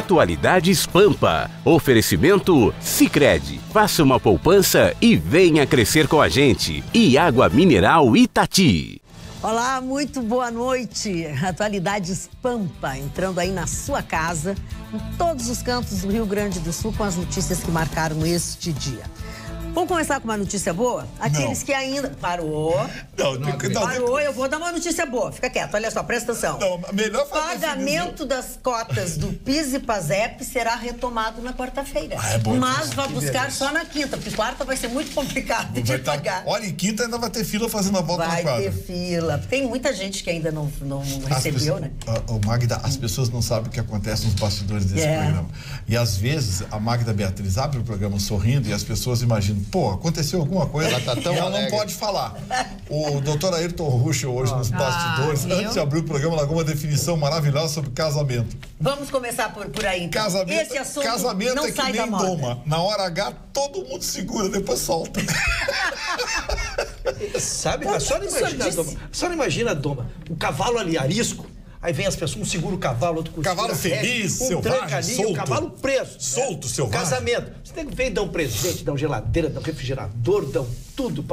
Atualidades Pampa. Oferecimento Sicredi. Faça uma poupança e venha crescer com a gente. E Água Mineral Itati. Olá, muito boa noite. Atualidades Pampa, entrando aí na sua casa, em todos os cantos do Rio Grande do Sul, com as notícias que marcaram este dia. Vamos começar com uma notícia boa? Aqueles que ainda... Parou. Parou, eu vou dar uma notícia boa. Fica quieto, olha só, presta atenção. Melhor pagamento das cotas do PIS e PASEP será retomado na quarta-feira. Mas vai buscar só na quinta, porque quarta vai ser muito complicado de pagar. Olha, em quinta ainda vai ter fila fazendo a volta na quadra. Vai ter fila. Tem muita gente que ainda não recebeu, né? Magda, as pessoas não sabem o que acontece nos bastidores desse programa. E às vezes a Magda Beatriz abre o programa sorrindo e as pessoas imaginam, pô, aconteceu alguma coisa. Ela tá tão ela não pode falar. O doutor Ayrton Ruschel hoje nos bastidores, antes de abrir o programa, largou uma definição maravilhosa sobre casamento. Vamos começar por aí, então. Esse assunto casamento não é que sai nem da moda. doma. Na hora H, todo mundo segura, depois solta. Sabe? Só não imagina a doma. O cavalo ali, arisco. Aí vem as pessoas, um segura o cavalo, outro costura. Cavalo feliz, selvagem, ali, solto. O cavalo preso. Solto, selvagem. Casamento. Você tem que ver, dão presente, dão geladeira, dão refrigerador, dão tudo.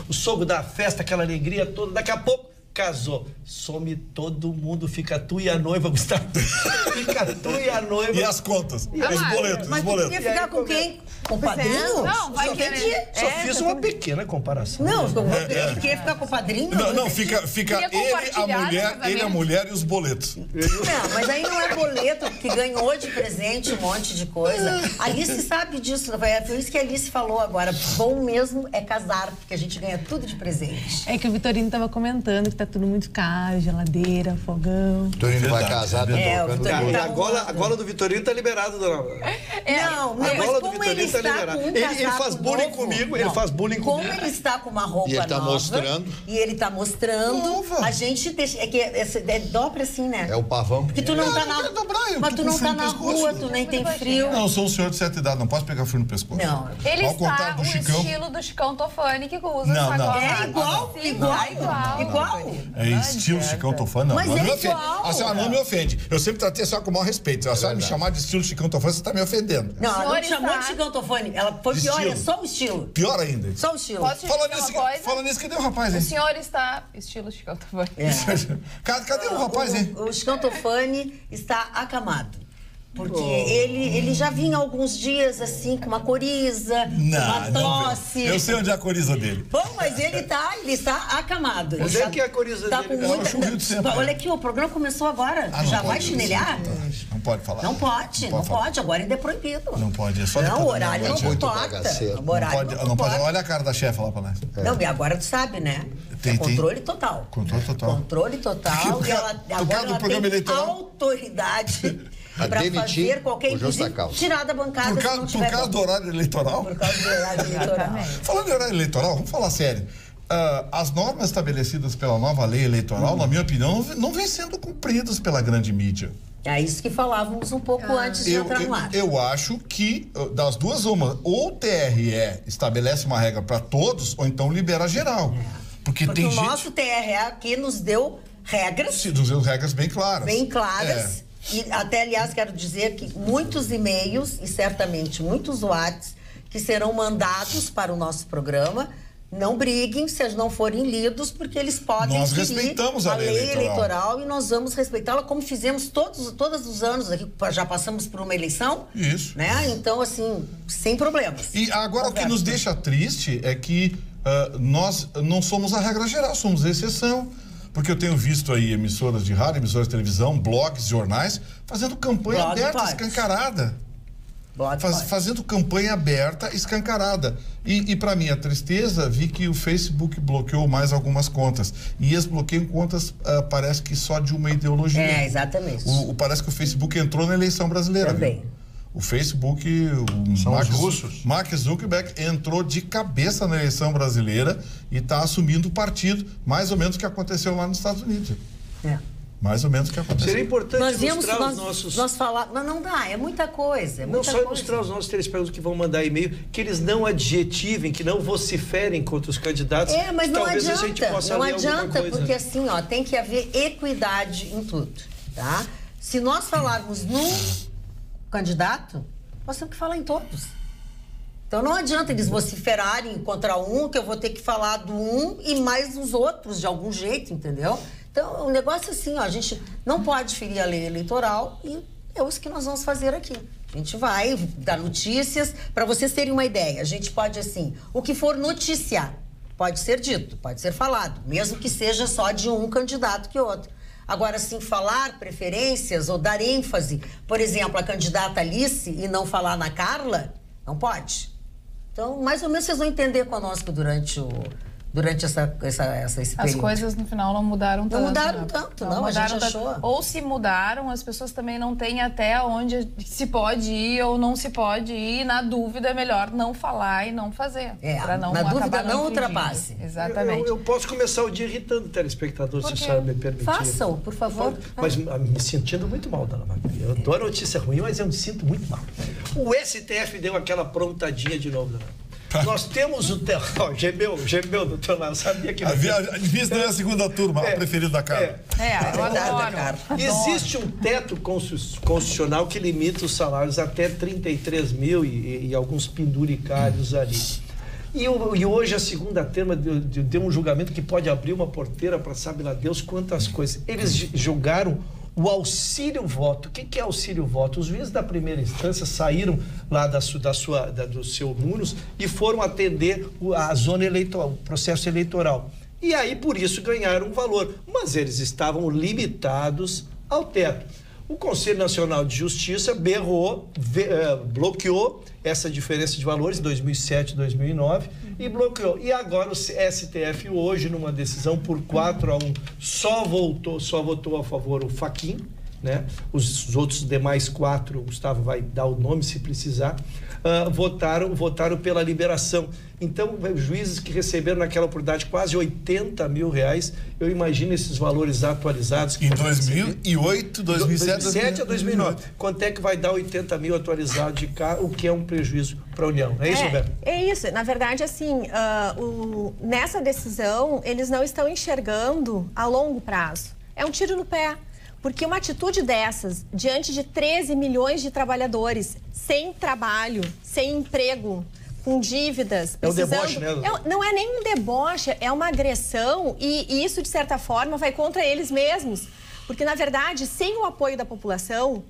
O sogro da festa, aquela alegria toda. Daqui a pouco, casou. Some todo mundo, fica tu e a noiva, Gustavo. Fica tu e a noiva. E as contas, os boletos, Mas tu queria ficar com quem? Com o padrinho? Não, vai querer. Só fiz uma pequena comparação. Não, eu queria ficar com o padrinho. Não, fica ele, a mulher e os boletos. Não, mas aí não é boleto, que ganhou de presente um monte de coisa. A Alice sabe disso, foi isso que a Alice falou agora. Bom mesmo é casar, porque a gente ganha tudo de presente. É que o Vitorino estava comentando que tá tudo muito caro, geladeira, fogão. Vitorino vai casar, a gola do Vitorino tá liberado, dona. Não, mas como ele está com um casaco ele faz bullying novo, comigo, ele faz bullying comigo. Como ele está com uma roupa e ele tá nova, mostrando. E ele tá mostrando, a gente deixa, dobra assim, né? É o pavão. Porque tu não tá na mas tu não tá na rua, tu nem tem frio. Não, eu sou um senhor de certa idade, não posso pegar frio no pescoço. Não. Ele Ao contrário está do Chicão. estilo do Chicão Tofani, que usa Não, sacola. É igual. É estilo Chicão Tofani, não. Mas não é me ofende. igual. A senhora não me ofende. Eu sempre tratei a senhora com o maior respeito. Se a senhora me chamar de estilo Chicão Tofani, você tá me ofendendo. Não, ela não te chamou de está- Chicão Tofani. Ela foi pior, é só o estilo. Pior ainda. Só o estilo. Posso te Fala dizer nisso, uma coisa? fala nisso, cadê o rapaz, O hein? senhor está estilo Chicão Tofani. Cadê o rapaz, hein? O Chicão Tofani está acamado. Porque ele já vinha alguns dias assim, com uma coriza, uma tosse. Eu sei onde é a coriza dele. Bom, mas ele está acamado. Onde é que é a coriza tá dele? Com muita... É o Rio de Sempre. Olha aqui, o programa começou agora. Não Já pode vai isso. chinelhar? Não pode falar. Não pode. Agora ainda é proibido. Não pode, é só Não, depois o da horário não meia-noite. muito importa. bagaceiro. O horário Não pode. Olha a cara da chefa lá pra nós. Não, e agora tu sabe, né? Tem- Controle total. Controle total. Controle total. Por E causa ela agora do ela programa tem eleitoral? autoridade A para demitir fazer qualquer o justa inclusive, causa. tirar da bancada se não Por tiver causa do horário eleitoral? Por causa do horário eleitoral. Falando em horário eleitoral, vamos falar sério. As normas estabelecidas pela nova lei eleitoral, na minha opinião, não vêm sendo cumpridas pela grande mídia. É isso que falávamos um pouco antes de entrar no ar. Eu acho que, das duas, uma, ou o TRE estabelece uma regra para todos, ou então libera geral. Porque tem o gente... nosso TRE aqui nos deu regras. Sim, nos deu regras bem claras. Bem claras. E até, aliás, quero dizer que muitos e-mails e certamente muitos WhatsApps que serão mandados para o nosso programa, não briguem se eles não forem lidos, porque eles podem Nós ferir respeitamos a lei eleitoral e nós vamos respeitá-la como fizemos todos os anos aqui, já passamos por uma eleição. Isso. Né? Então, assim, sem problemas. E agora o que nos deixa triste é que nós não somos a regra geral, somos a exceção. Porque eu tenho visto aí emissoras de rádio, emissoras de televisão, blogs, jornais, fazendo campanha aberta, escancarada. Fazendo campanha aberta, escancarada. E para minha tristeza, vi que o Facebook bloqueou mais algumas contas. E eles bloqueiam contas, parece que só de uma ideologia. É, exatamente. Parece que o Facebook entrou na eleição brasileira. Também. Viu? O Facebook, São os russos. Mark Zuckerberg entrou de cabeça na eleição brasileira e está assumindo o partido, mais ou menos o que aconteceu lá nos Estados Unidos. Mais ou menos o que aconteceu. Seria importante ilustrar os nossos... Nós falar, mas não dá, é muita coisa. Não só ilustrar os nossos telespectadores que vão mandar e-mail, que eles não adjetivem, que não vociferem contra os candidatos. Mas não talvez adianta, a gente possa não ler adianta, alguma coisa. porque assim, tem que haver equidade em tudo, tá? Se nós falarmos num candidato, nós temos que falar em todos. Então não adianta eles vociferarem contra um, que eu vou ter que falar do um e mais dos outros de algum jeito, entendeu? Então o negócio é assim, ó, a gente não pode ferir a lei eleitoral e é isso que nós vamos fazer aqui. A gente vai dar notícias, para vocês terem uma ideia. A gente pode, assim, o que for noticiar, pode ser dito, pode ser falado, mesmo que seja só de um candidato que outro. Agora, assim, falar preferências ou dar ênfase, por exemplo, a candidata Alice e não falar na Carla, não pode. Então, mais ou menos vocês vão entender conosco durante esse período. As coisas no final não mudaram tanto. Não mudaram tanto, não, a gente achou. Ou se mudaram, as pessoas também não têm até onde se pode ir ou não se pode ir. Na dúvida, é melhor não falar e não fazer. Pra não na dúvida, não ultrapasse. Exatamente. Eu posso começar o dia irritando o telespectador, se a senhora me permitir. Façam, por favor. Mas me sentindo muito mal, dona Maria. Eu adoro notícia ruim, mas eu me sinto muito mal. O STF deu aquela prontadinha de novo, dona Maria. Nós temos o... Gemeu, doutor lá, eu sabia que... A vista é a segunda turma, a preferida da Carla. Eu adoro. Existe um teto constitucional que limita os salários até 33 mil e alguns penduricários ali. E hoje a segunda turma deu um julgamento que pode abrir uma porteira para sabe lá Deus quantas coisas. Eles julgaram o auxílio-voto. O que é auxílio-voto? Os juízes da primeira instância saíram lá do seu muros e foram atender a zona eleitoral, o processo eleitoral. E aí, por isso, ganharam um valor. Mas eles estavam limitados ao teto. O Conselho Nacional de Justiça bloqueou essa diferença de valores em 2007 e 2009 e bloqueou. E agora o STF hoje, numa decisão por 4-1, só votou a favor o Fachin, né? Os outros demais 4, o Gustavo vai dar o nome se precisar, votaram pela liberação. Então, juízes que receberam naquela oportunidade quase 80 mil reais, eu imagino esses valores atualizados. Em 2008, 2007 a 2009. Quanto é que vai dar 80 mil atualizados de cá, o que é um prejuízo para a União? É isso, Roberto? É isso. Na verdade, assim, nessa decisão, eles não estão enxergando a longo prazo. É um tiro no pé. Porque uma atitude dessas, diante de 13 milhões de trabalhadores sem trabalho, sem emprego, com dívidas... É um deboche, né? Não é nem um deboche, é uma agressão e isso, de certa forma, vai contra eles mesmos. Porque, na verdade, sem o apoio da população,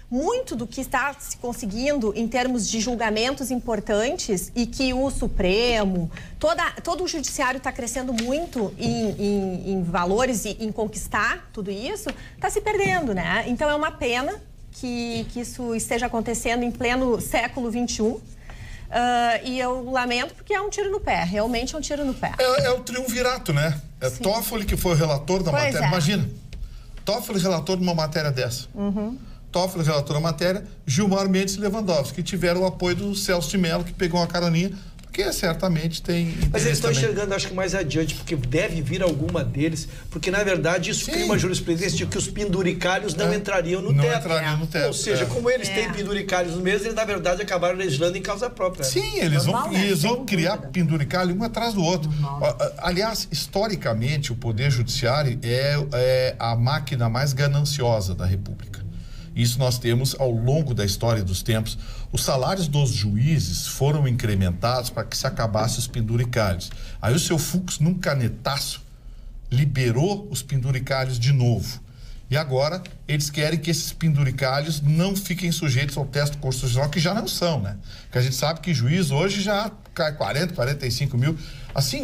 muito do que está se conseguindo em termos de julgamentos importantes e que o Supremo, todo o judiciário está crescendo muito em valores e em conquistar tudo isso, está se perdendo, né? Então é uma pena que isso esteja acontecendo em pleno século XXI. E eu lamento porque é um tiro no pé, realmente é um tiro no pé. É o triunvirato, né? Toffoli que foi o relator da matéria. Imagina, Toffoli relator de uma matéria dessa. Toffoli, relator da matéria, Gilmar Mendes e Lewandowski, que tiveram o apoio do Celso de Mello, que pegou uma caroninha, porque certamente tem... Mas eles estão enxergando, acho que mais adiante, porque deve vir alguma deles, porque, na verdade, isso cria uma jurisprudência de que os penduricários não entrariam no teto. Entrariam no teto. Ou seja, como eles têm penduricários no mês, eles, na verdade, acabaram legislando em causa própria. Sim, eles vão criar penduricalho um atrás do outro. Aliás, historicamente, o Poder Judiciário é a máquina mais gananciosa da República. Isso nós temos ao longo da história dos tempos. Os salários dos juízes foram incrementados para que se acabasse os penduricalhos. Aí o seu Fux, num canetaço, liberou os penduricalhos de novo. E agora eles querem que esses penduricalhos não fiquem sujeitos ao teste constitucional, que já não são, né? Porque a gente sabe que juiz hoje já cai 40, 45 mil. Assim,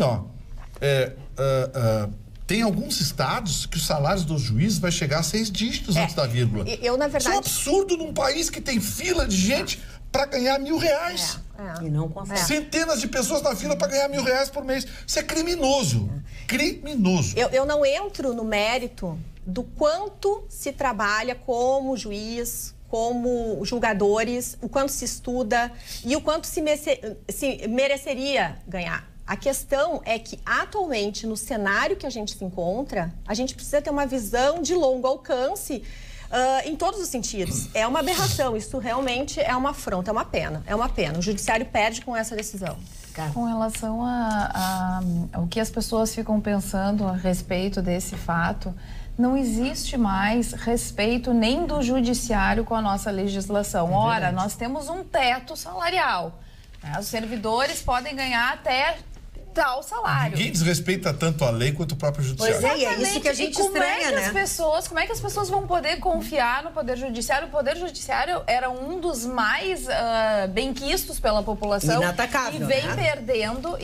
tem alguns estados que os salários dos juízes vai chegar a 6 dígitos antes da vírgula. Na verdade... Isso é um absurdo num país que tem fila de gente para ganhar R$1.000. E não consegue. Centenas de pessoas na fila para ganhar R$1.000 por mês. Isso é criminoso. Criminoso. Eu não entro no mérito do quanto se trabalha como juiz, como julgadores, o quanto se estuda e o quanto se mereceria ganhar. A questão é que, atualmente, no cenário que a gente se encontra, a gente precisa ter uma visão de longo alcance em todos os sentidos. É uma aberração, isso realmente é uma afronta, é uma pena. O judiciário perde com essa decisão. Cara. Com relação ao que as pessoas ficam pensando a respeito desse fato, não existe mais respeito nem do judiciário com a nossa legislação. Ora, nós temos um teto salarial. Né? Os servidores podem ganhar até tal salário. Ninguém desrespeita tanto a lei quanto o próprio judiciário. Pois é, e é isso que a gente estranha, né? Como é que as pessoas vão poder confiar no Poder Judiciário? O Poder Judiciário era um dos mais benquistos pela população. Inatacável, e vem perdendo,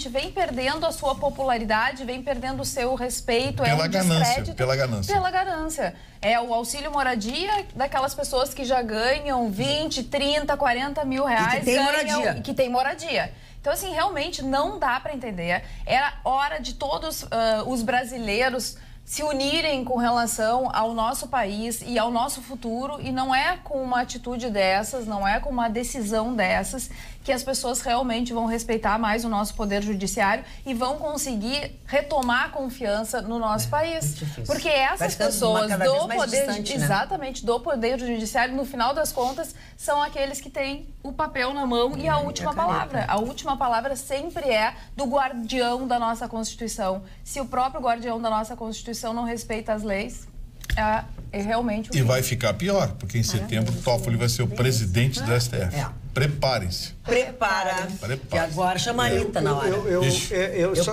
vem perdendo a sua popularidade, vem perdendo o seu respeito. Pela ganância, pela ganância. Pela ganância. É o auxílio moradia daquelas pessoas que já ganham 20, 30, 40 mil reais. E que tem moradia. E que tem moradia. Então, assim, realmente não dá para entender. Era hora de todos os brasileiros se unirem com relação ao nosso país e ao nosso futuro, e não é com uma atitude dessas, não é com uma decisão dessas que as pessoas realmente vão respeitar mais o nosso poder judiciário e vão conseguir retomar a confiança no nosso país. Porque essas pessoas do poder, distante, né? Exatamente, do poder judiciário, no final das contas, são aqueles que têm o papel na mão e a última palavra. A última palavra sempre é do guardião da nossa Constituição. Se o próprio guardião da nossa Constituição não respeita as leis, é realmente... E vai ficar pior, porque em setembro o Toffoli vai ser o presidente do STF. Preparem-se. Prepara. Que agora chama a Anitta na hora.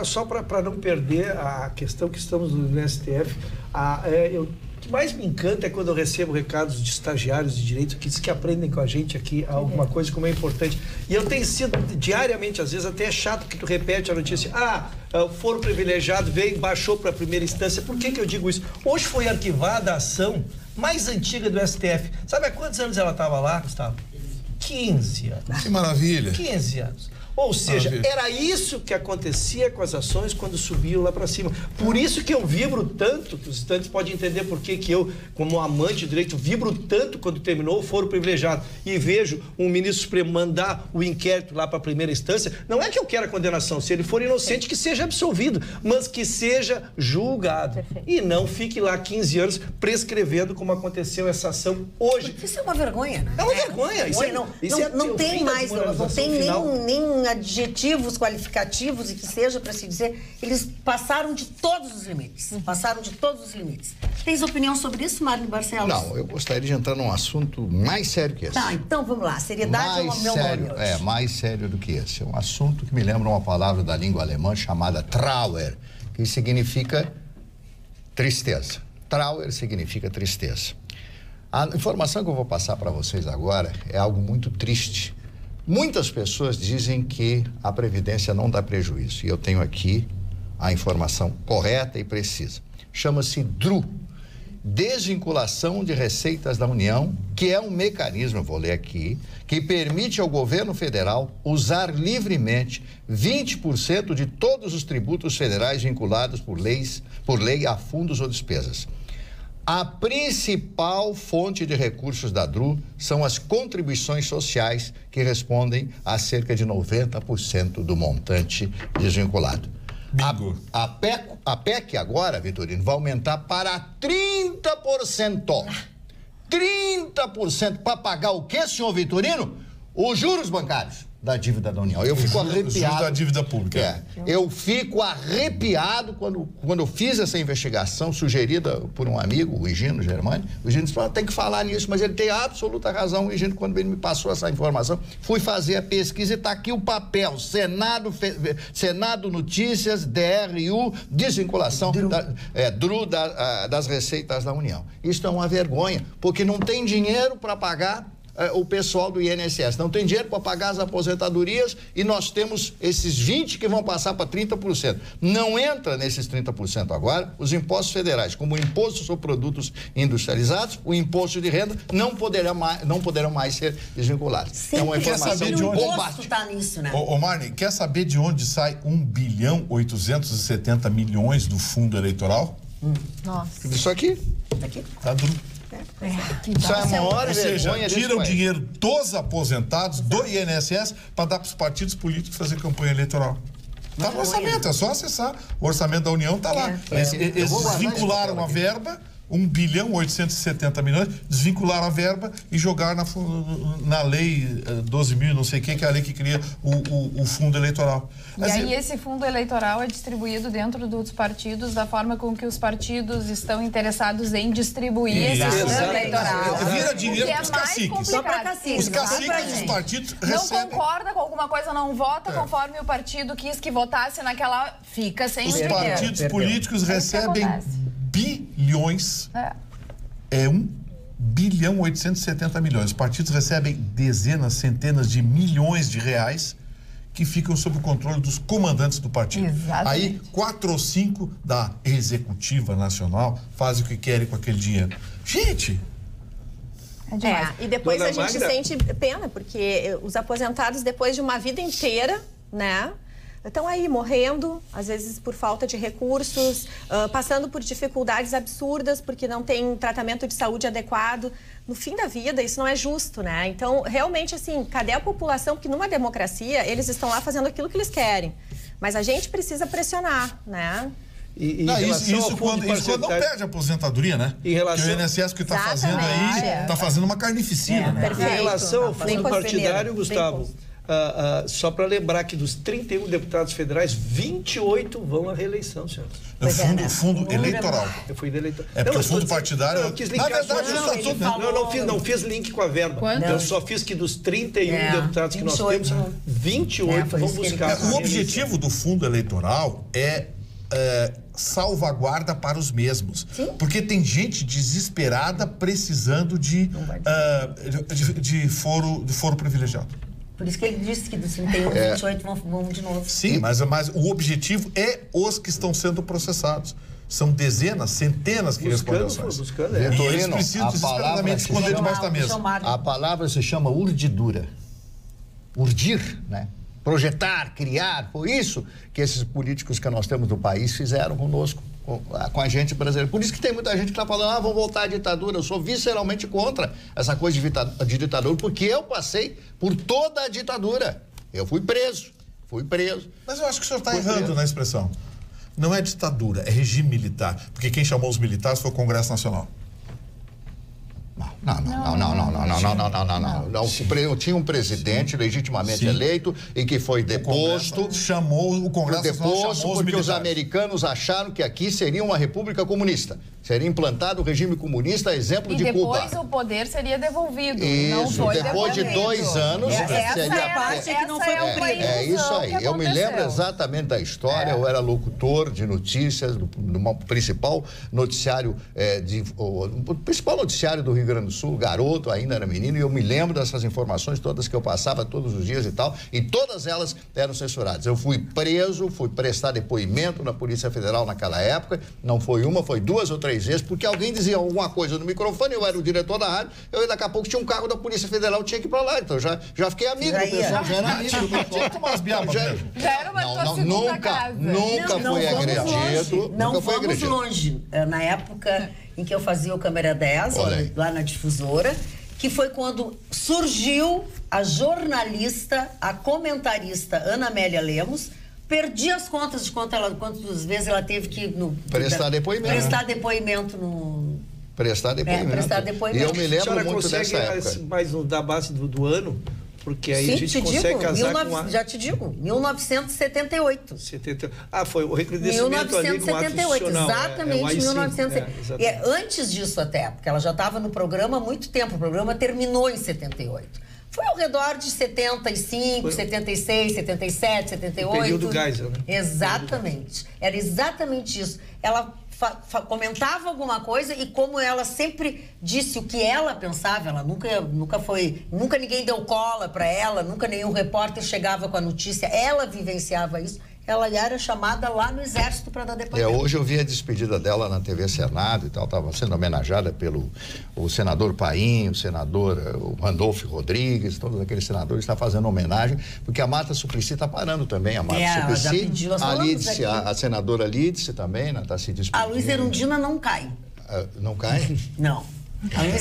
Só para não perder a questão que estamos no STF, o que mais me encanta é quando eu recebo recados de estagiários de direito que dizem que aprendem com a gente aqui alguma coisa como é importante. E eu tenho sido diariamente, às vezes até é chato que tu repete a notícia. O foro privilegiado veio, baixou para a primeira instância. Por que eu digo isso? Hoje foi arquivada a ação mais antiga do STF. Sabe há quantos anos ela estava lá, Gustavo? 15 anos. Que maravilha. 15 anos. Ou seja, era isso que acontecia com as ações quando subiam lá para cima. Por isso que eu vibro tanto, que os estudantes podem entender por que eu, como amante do direito, vibro tanto quando terminou o foro privilegiado e vejo um ministro Supremo mandar o inquérito lá para a primeira instância. Não é que eu quero a condenação, se ele for inocente, que seja absolvido, mas que seja julgado. Perfeito. E não fique lá 15 anos prescrevendo como aconteceu essa ação hoje. Isso é uma vergonha, né? É uma vergonha. Não tem mais, não tem nem adjetivos qualificativos e que seja para se dizer, eles passaram de todos os limites. Passaram de todos os limites. Tens opinião sobre isso, Marlene Barcelos? Não, eu gostaria de entrar num assunto mais sério que esse. Tá, então vamos lá. Seriedade é o meu nome hoje. Mais sério do que esse. É um assunto que me lembra uma palavra da língua alemã chamada Trauer, que significa tristeza. Trauer significa tristeza. A informação que eu vou passar para vocês agora é algo muito triste. Muitas pessoas dizem que a Previdência não dá prejuízo. E eu tenho aqui a informação correta e precisa. Chama-se DRU, Desvinculação de Receitas da União, que é um mecanismo, eu vou ler aqui, que permite ao governo federal usar livremente 20% de todos os tributos federais vinculados por lei a fundos ou despesas. A principal fonte de recursos da DRU são as contribuições sociais, que respondem a cerca de 90% do montante desvinculado. Bingo. A PEC agora, Vitorino, vai aumentar para 30%. 30% para pagar o quê, senhor Vitorino? Os juros bancários da dívida da União. Eu fico arrepiado. Juros da dívida pública. Eu fico arrepiado quando eu fiz essa investigação sugerida por um amigo, o Higino Germani. O Higino disse, tem que falar nisso, mas ele tem absoluta razão. O Higino, quando ele me passou essa informação, fui fazer a pesquisa e está aqui o papel. Senado Notícias, DRU, desvinculação DRU das receitas da União. Isso é uma vergonha, porque não tem dinheiro para pagar o pessoal do INSS, não tem dinheiro para pagar as aposentadorias e nós temos esses 20% que vão passar para 30%. Não entra nesses 30% agora os impostos federais, como o imposto sobre produtos industrializados, o imposto de renda, não poderão mais ser desvinculados. Sempre. É uma informação bombástica. Tá nisso, né? Ô Marlene, quer saber de onde sai 1.870 bilhões do fundo eleitoral? Nossa. Isso aqui? Tá duro. Isso é a maior vergonha. Tiram dinheiro dos aposentados, do INSS, para dar para os partidos políticos fazer campanha eleitoral. Está no orçamento, é só acessar. O orçamento da União está lá. Eles desvincularam a verba 1.870 bilhões, desvincular a verba e jogar na lei 12.000, não sei o que é a lei que cria o fundo eleitoral. E aí esse fundo eleitoral é distribuído dentro dos partidos da forma com que os partidos estão interessados em distribuir esse fundo eleitoral. Vira dinheiro para os caciques. Só para caciques. Os caciques dos partidos recebem. Não concorda com alguma coisa, não vota conforme o partido quis que votasse naquela, fica sem dinheiro. Os partidos políticos recebem bilhões. É 1.870 bilhões. Os partidos recebem dezenas, centenas de milhões de reais que ficam sob o controle dos comandantes do partido. Exatamente. Aí, 4 ou 5 da executiva nacional fazem o que querem com aquele dinheiro. Gente... e depois Dona a gente Magda? sente pena, porque os aposentados, depois de uma vida inteira, né, estão aí morrendo, às vezes por falta de recursos, passando por dificuldades absurdas, porque não tem tratamento de saúde adequado. No fim da vida, isso não é justo, né? Então, realmente, assim, cadê a população? Porque numa democracia, eles estão lá fazendo aquilo que eles querem. Mas a gente precisa pressionar, né? Isso quando não perde a aposentadoria, né? Em relação... Porque o INSS que está fazendo aí, está fazendo uma carnificina, né? Perfeito. Em relação ao fundo partidário, Bem Gustavo, só para lembrar que dos 31 deputados federais, 28 vão à reeleição, senhor. O fundo eleitoral. Eu fui eleitoral. É porque o fundo partidário... Eu quis Na linkar verdade, não fiz link com a verba. Quanto? Eu só fiz que dos 31 deputados que nós temos, 28 vão buscar. O objetivo do fundo eleitoral é salvaguarda para os mesmos. Sim. Porque tem gente desesperada precisando de foro privilegiado. Por isso que ele disse que dos 31, 28 vão de novo. Sim, mas o objetivo é os que estão sendo processados. São dezenas, centenas que respondem às ações. Buscando, E eles Vitorino, precisam desesperadamente esconder debaixo da mesa. A palavra se chama urdidura. Urdir, né? Projetar, criar. Foi isso que esses políticos que nós temos no país fizeram conosco, com a gente brasileira. Por isso que tem muita gente que está falando, vamos voltar à ditadura. Eu sou visceralmente contra essa coisa de ditadura, porque eu passei por toda a ditadura. Eu fui preso. Mas eu acho que o senhor está errando na expressão. Não é ditadura, é regime militar. Porque quem chamou os militares foi o Congresso Nacional. Não. Eu tinha um presidente legitimamente eleito e que foi deposto. O Congresso deposto porque os americanos acharam que aqui seria uma república comunista. Seria implantado o regime comunista, exemplo de Cuba. E depois o poder seria devolvido. Isso, não foi depois de 2 anos. Essa é a parte que não foi cumprida. É isso aí. Eu me lembro exatamente da história. Eu era locutor de notícias do principal noticiário o principal noticiário do Rio Grande do Sul, garoto, ainda era menino, e eu me lembro dessas informações todas que eu passava todos os dias e tal, e todas elas eram censuradas. Eu fui preso, fui prestar depoimento na Polícia Federal naquela época, não foi uma, foi 2 ou 3 vezes, porque alguém dizia alguma coisa no microfone, eu era o diretor da rádio, daqui a pouco tinha um carro da Polícia Federal, tinha que ir pra lá, então já fiquei amigo do pessoal, já era amigo do pessoal. Já era uma tua segunda casa. Nunca fui agredido. Não vamos longe. Na época em que eu fazia o Câmera 10, lá na Difusora, que foi quando surgiu a jornalista, a comentarista Ana Amélia Lemos. Perdi as contas de quantas vezes ela teve que prestar depoimento. Prestar depoimento. E eu me lembro muito dessa época. Mas da base do ano, porque aí Sim, a gente consegue casar com a... Já te digo, 1978. Foi o recrudescimento ali com o ato institucional. Exatamente, 1978. Antes disso até, porque ela já estava no programa há muito tempo, o programa terminou em 78. Foi ao redor de 75, 76, 77, 78. O período Geisel, né? Exatamente. Era exatamente isso. Ela comentava alguma coisa e como ela sempre disse o que ela pensava, ela nunca ninguém deu cola para ela, nunca nenhum repórter chegava com a notícia, ela vivenciava isso. Ela era chamada lá no Exército para dar depoimento. Hoje eu vi a despedida dela na TV Senado e tal, estava sendo homenageada pelo senador Paim, o senador Randolfo Rodrigues, todos aqueles senadores estão fazendo homenagem, porque a Marta Suplicy está parando também, a Marta Suplicy, a senadora Lídice também, está se despedindo. A Luísa Erundina não cai. Não cai? Não.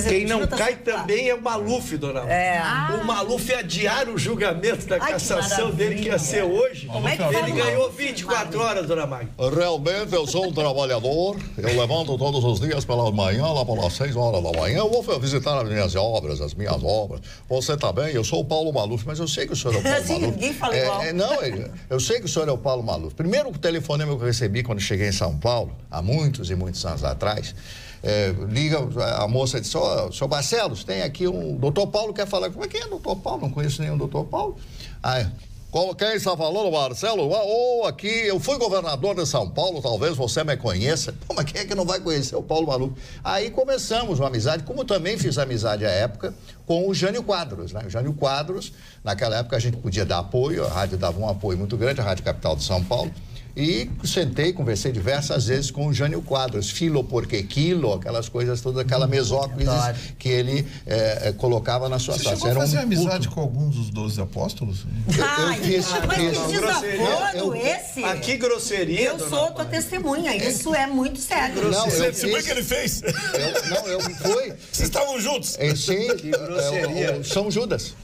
Quem não cai também é o Maluf, dona Alma. O Maluf adiar o julgamento da cassação dele, que ia ser hoje. Ele ganhou 24 horas, dona Magda. Realmente, eu sou um trabalhador. Eu levanto todos os dias pela manhã, lá pelas 6 horas da manhã. Eu vou visitar as minhas obras. Você também. Eu sou o Paulo Maluf, mas eu sei que o senhor é o Paulo Maluf. Ninguém fala igual. Eu sei que o senhor é o Paulo Maluf. Primeiro telefonema que eu recebi quando cheguei em São Paulo, há muitos e muitos anos atrás, liga, a moça disse, senhor Barcelos, tem aqui um doutor Paulo quer falar. Como é que é doutor Paulo? Não conheço nenhum doutor Paulo. Quem está falando, Marcelo? Aqui, eu fui governador de São Paulo, talvez você me conheça. Mas quem é que não vai conhecer o Paulo Maluf? Aí começamos uma amizade, como também fiz amizade à época com o Jânio Quadros, né? O Jânio Quadros, naquela época a gente podia dar apoio, a rádio dava um apoio muito grande, a Rádio Capital de São Paulo. E conversei diversas vezes com o Jânio Quadros, filo porque quilo, aquelas coisas todas, aquela mesóclise que ele colocava na sua Você chegou a fazer amizade com alguns dos 12 apóstolos? Mas que desaforo esse! Que grosseria, eu sou tua testemunha, isso é muito sério. Você viu o que ele fez? Eu fui. Vocês estavam juntos? Sim, que grosseria. São Judas.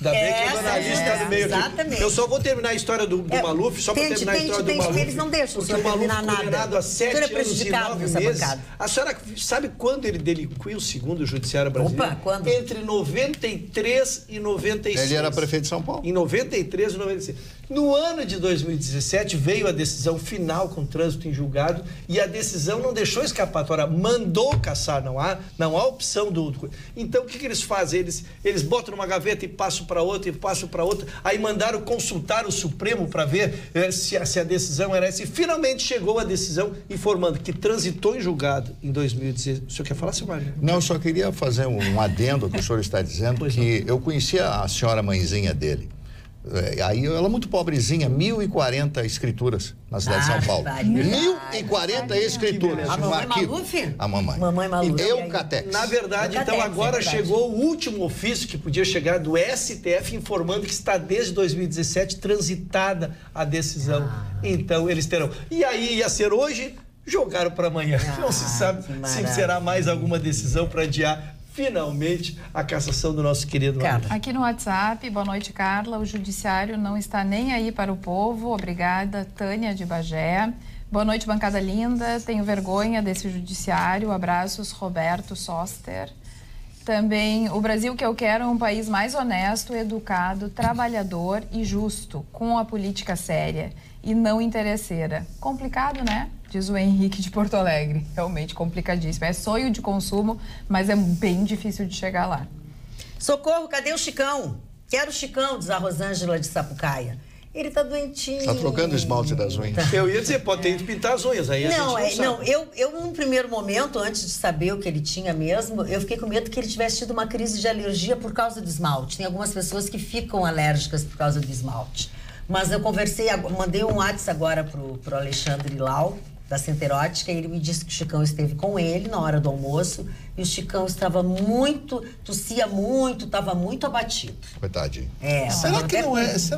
Ainda bem que a dona Alice está no meio exatamente. aqui. Eu só vou terminar a história do Maluf, só para terminar a história do Maluf. Eles não deixam o senhor terminar nada. Condenado a 7 anos e 9 meses. A senhora sabe quando ele delinquiu, segundo o Judiciário Brasileiro? Quando? Entre 93 e 96. Ele era prefeito de São Paulo. Em 93 e 96. No ano de 2017 veio a decisão final com trânsito em julgado e a decisão não deixou escapatória, mandou cassar, não há opção do... Então o que eles fazem? Eles botam numa gaveta e passam para outra e passam para outra, aí mandaram consultar o Supremo para ver se a decisão era essa e finalmente chegou a decisão informando que transitou em julgado em 2016. O senhor quer falar, seu Mário? Não, eu só queria fazer um adendo que o senhor está dizendo, que eu conhecia a senhora mãezinha dele. Aí ela é muito pobrezinha, 1.040 escrituras na cidade de São Paulo. 1.040 escrituras. A mamãe Maluf? A mamãe. Mamãe Maluf. Eucatex. Na verdade, então agora chegou o último ofício que podia chegar do STF informando que está desde 2017 transitada a decisão. Então eles terão. E aí ia ser hoje, jogaram para amanhã. Não se sabe se será mais alguma decisão para adiar finalmente a cassação do nosso querido Maluf. Aqui no WhatsApp, boa noite, Carla. O judiciário não está nem aí para o povo. Obrigada, Tânia de Bagé. Boa noite, bancada linda. Tenho vergonha desse judiciário. Abraços, Roberto Soster. Também, o Brasil que eu quero é um país mais honesto, educado, trabalhador e justo, com a política séria e não interesseira. Complicado, né? Diz o Henrique de Porto Alegre. Realmente complicadíssimo. É sonho de consumo, mas é bem difícil de chegar lá. Socorro, cadê o Chicão? Quero o Chicão, diz a Rosângela de Sapucaia. Ele tá doentinho. Está trocando o esmalte das unhas. Eu ia dizer, pode ter que pintar as unhas. Aí eu num primeiro momento, antes de saber o que ele tinha mesmo, eu fiquei com medo que ele tivesse tido uma crise de alergia por causa do esmalte. Tem algumas pessoas que ficam alérgicas por causa do esmalte. Mas eu conversei, mandei um WhatsApp agora pro Alexandre Lau, da Centerótica, e ele me disse que o Chicão esteve com ele na hora do almoço e o Chicão estava muito, tossia muito, estava muito abatido. Coitadinho. Será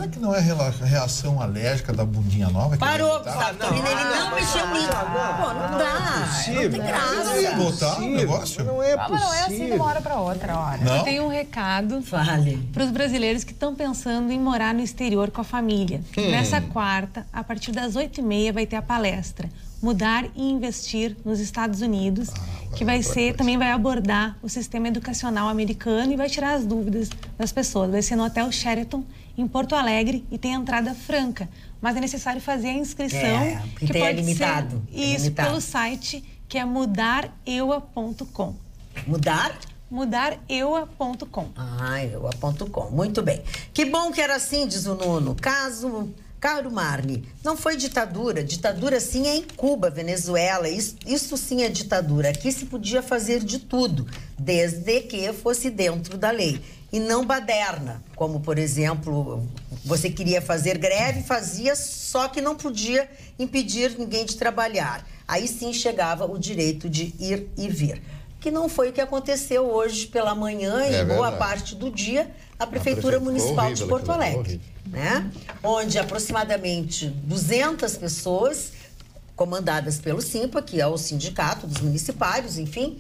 que não é reação alérgica da bundinha nova? Parou, Gustavo. Ele não mexeu muito. Pô, não dá. Não tem graça. Não ia botar o negócio? Não é possível. Não é assim de uma hora para outra hora. Não? Eu tenho um recado para os brasileiros que estão pensando em morar no exterior com a família. Nessa quarta, a partir das 8h30, vai ter a palestra Mudar e Investir nos Estados Unidos, que também vai abordar o sistema educacional americano e vai tirar as dúvidas das pessoas. Vai ser no Hotel Sheraton, em Porto Alegre, e tem entrada franca. Mas é necessário fazer a inscrição, que pode limitado. Ser pelo site, que é mudareua.com. Mudareua.com. Eua.com. Muito bem. Que bom que era assim, diz o Nuno. Caro Marne, não foi ditadura. Ditadura sim é em Cuba, Venezuela. Isso sim é ditadura. Aqui se podia fazer de tudo, desde que fosse dentro da lei. E não baderna, como, por exemplo, você queria fazer greve, fazia, só que não podia impedir ninguém de trabalhar. Aí sim chegava o direito de ir e vir. Que não foi o que aconteceu hoje pela manhã e boa parte do dia, a Prefeitura Municipal de Porto Alegre, né? Onde aproximadamente 200 pessoas, comandadas pelo SIMPA, que é o sindicato dos municipários, enfim,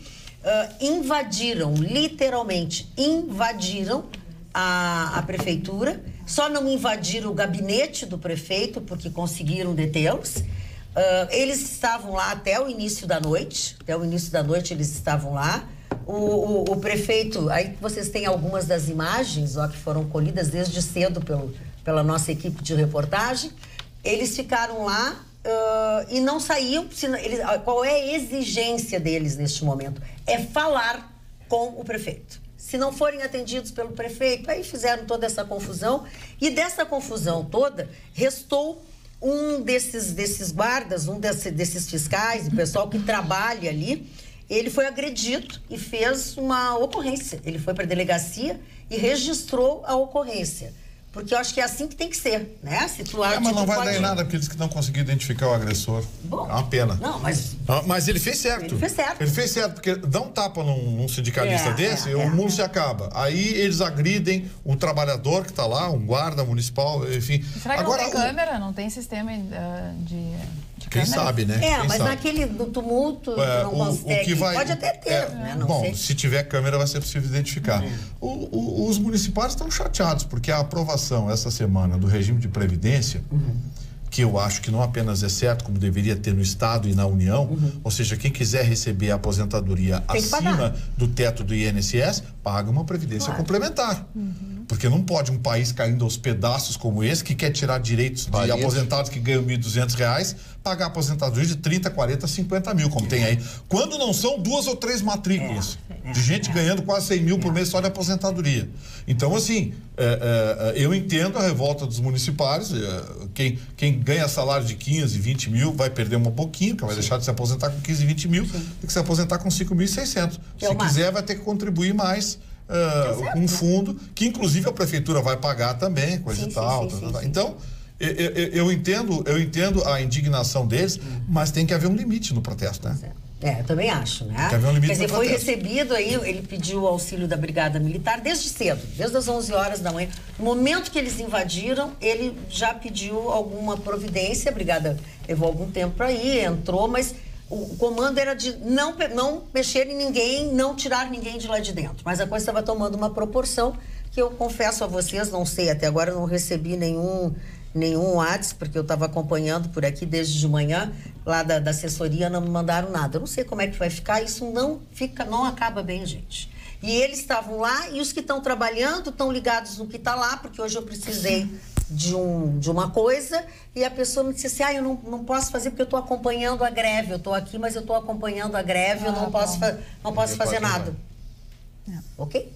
invadiram, literalmente invadiram a prefeitura, só não invadiram o gabinete do prefeito porque conseguiram detê-los. Eles estavam lá até o início da noite, eles estavam lá. O prefeito, aí vocês têm algumas das imagens que foram colhidas desde cedo pela nossa equipe de reportagem. Eles ficaram lá e não saíam. Qual é a exigência deles neste momento? É falar com o prefeito. Se não forem atendidos pelo prefeito, aí fizeram toda essa confusão. E dessa confusão toda, restou um desses guardas, desses fiscais, o pessoal que trabalha ali. Ele foi agredido e fez uma ocorrência. Ele foi para a delegacia e registrou a ocorrência. Porque eu acho que é assim que tem que ser, né? Mas não vai dar em nada, porque eles que não conseguiram identificar o agressor. Bom, é uma pena. Não, mas... Mas ele fez certo. Ele fez certo, porque dá um tapa num sindicalista desse, o mundo se acaba. Aí eles agridem o trabalhador que está lá, um guarda municipal, enfim. Será que agora, não tem câmera? Não tem sistema de quem sabe, né? Mas naquele do tumulto não consegue. Pode até ter, né? Não sei. Se tiver câmera vai ser possível identificar. Os municipais estão chateados, porque a aprovação essa semana do regime de previdência, que eu acho que não apenas é certo, como deveria ter no Estado e na União, ou seja, quem quiser receber a aposentadoria acima do teto do INSS, paga uma previdência complementar. Porque não pode um país caindo aos pedaços como esse, que quer tirar direitos de aposentados que ganham R$1.200, pagar aposentadoria de 30, 40, 50 mil, como tem aí. Quando não são 2 ou 3 matrículas de gente ganhando quase 100 mil por mês só de aposentadoria. Então, assim, eu entendo a revolta dos municipais. Quem ganha salário de 15, 20 mil vai perder um pouquinho, que vai deixar de se aposentar com 15, 20 mil, tem que se aposentar com 5.600. Se quiser, vai ter que contribuir mais um fundo, que inclusive a prefeitura vai pagar também, coisa e tal. Então, eu entendo a indignação deles, mas tem que haver um limite no protesto, né? Eu também acho, né? Tem que haver um limite. Quer dizer, foi recebido aí, ele pediu o auxílio da Brigada Militar desde cedo, desde as 11 horas da manhã. No momento que eles invadiram, ele já pediu alguma providência, a Brigada levou algum tempo para ir, entrou, mas o comando era de não mexer em ninguém, não tirar ninguém de lá de dentro. Mas a coisa estava tomando uma proporção que eu confesso a vocês, não sei, até agora eu não recebi nenhum WhatsApp, porque eu estava acompanhando por aqui desde de manhã, lá da assessoria não me mandaram nada. Eu não sei como é que vai ficar, isso não acaba bem, gente. E eles estavam lá e os que estão trabalhando estão ligados no que está lá, porque hoje eu precisei de uma coisa e a pessoa me disse assim, eu não posso fazer porque eu estou acompanhando a greve, eu estou aqui, mas eu estou acompanhando a greve, eu não posso fazer nada. Ok?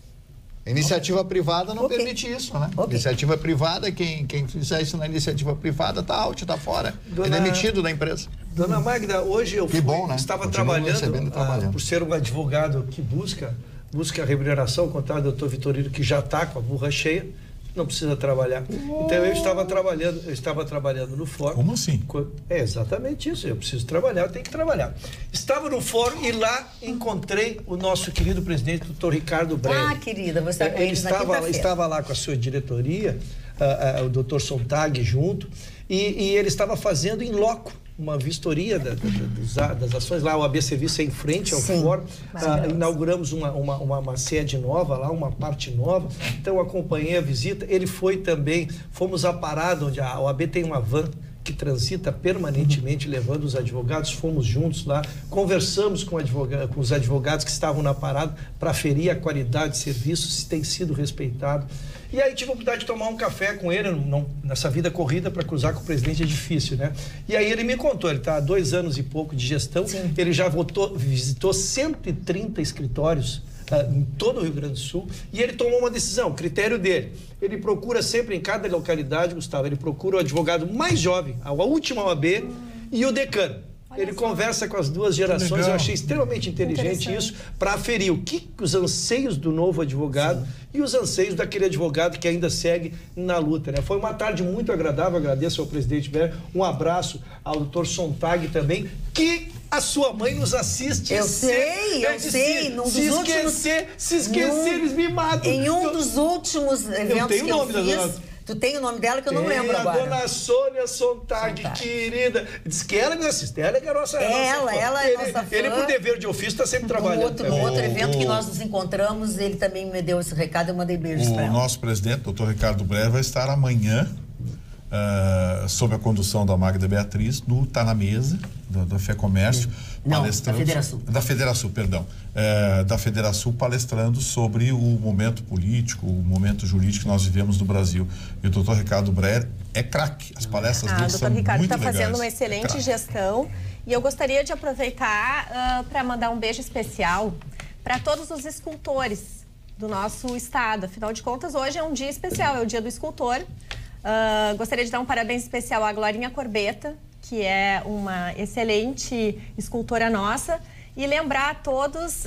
Iniciativa privada não permite isso, né? Iniciativa privada, quem fizer isso na iniciativa privada está out, está fora. É demitido da empresa. Dona Magda, hoje eu estava trabalhando, por ser um advogado que busca a remuneração, contra o doutor Vitorino, que já está com a burra cheia, não precisa trabalhar. Então eu estava trabalhando no fórum. Como assim? É exatamente isso, eu preciso trabalhar, eu tenho que trabalhar. Estava no fórum e lá encontrei o nosso querido presidente, doutor Ricardo Brelli. Querida, você está com ele estava lá com a sua diretoria, o doutor Sontag junto, e ele estava fazendo em loco uma vistoria das ações lá, o AB Serviço é em frente ao fórum, inauguramos uma sede nova lá, uma parte nova, então acompanhei a visita, ele foi também, fomos à parada onde a OAB tem uma van que transita permanentemente levando os advogados, fomos juntos lá, conversamos com os advogados que estavam na parada para aferir a qualidade de serviço, se tem sido respeitado. E aí tive a oportunidade de tomar um café com ele, nessa vida corrida para cruzar com o presidente é difícil, né? E aí ele me contou, ele está há 2 anos e pouco de gestão, ele já visitou 130 escritórios em todo o Rio Grande do Sul, e ele tomou uma decisão, critério dele. Ele procura sempre em cada localidade, Gustavo, ele procura o advogado mais jovem, a última OAB e o decano. Ele conversa com as duas gerações, eu achei extremamente inteligente isso, para aferir os anseios do novo advogado e os anseios daquele advogado que ainda segue na luta, né? Foi uma tarde muito agradável, agradeço ao presidente Bério, um abraço ao doutor Sontag também, que a sua mãe nos assiste. Eu sei. Se esquecer, eles me matam. Em um dos últimos eventos que eu fiz, Tu tem o nome dela que eu não lembro agora. A dona Sônia Sontag, querida. Diz que ela me assiste, ela é a nossa ela é nossa fã. Ele, por dever de ofício, está sempre trabalhando. No outro evento que nós nos encontramos, ele também me deu esse recado, eu mandei beijos para ela. O nosso presidente, doutor Ricardo Breyer, vai estar amanhã, sob a condução da Magda Beatriz, no Tá na Mesa, da FEComércio. Não, da Federação. Da Federação, perdão. Da Federação, palestrando sobre o momento político, o momento jurídico que nós vivemos no Brasil. E o doutor Ricardo Breyer é craque. As palestras dele são muito legais. O doutor Ricardo está fazendo uma excelente gestão. E eu gostaria de aproveitar para mandar um beijo especial para todos os escultores do nosso estado. Afinal de contas, hoje é um dia especial, é o dia do escultor. Gostaria de dar um parabéns especial à Glorinha Corbetta, que é uma excelente escultora nossa, e lembrar a todos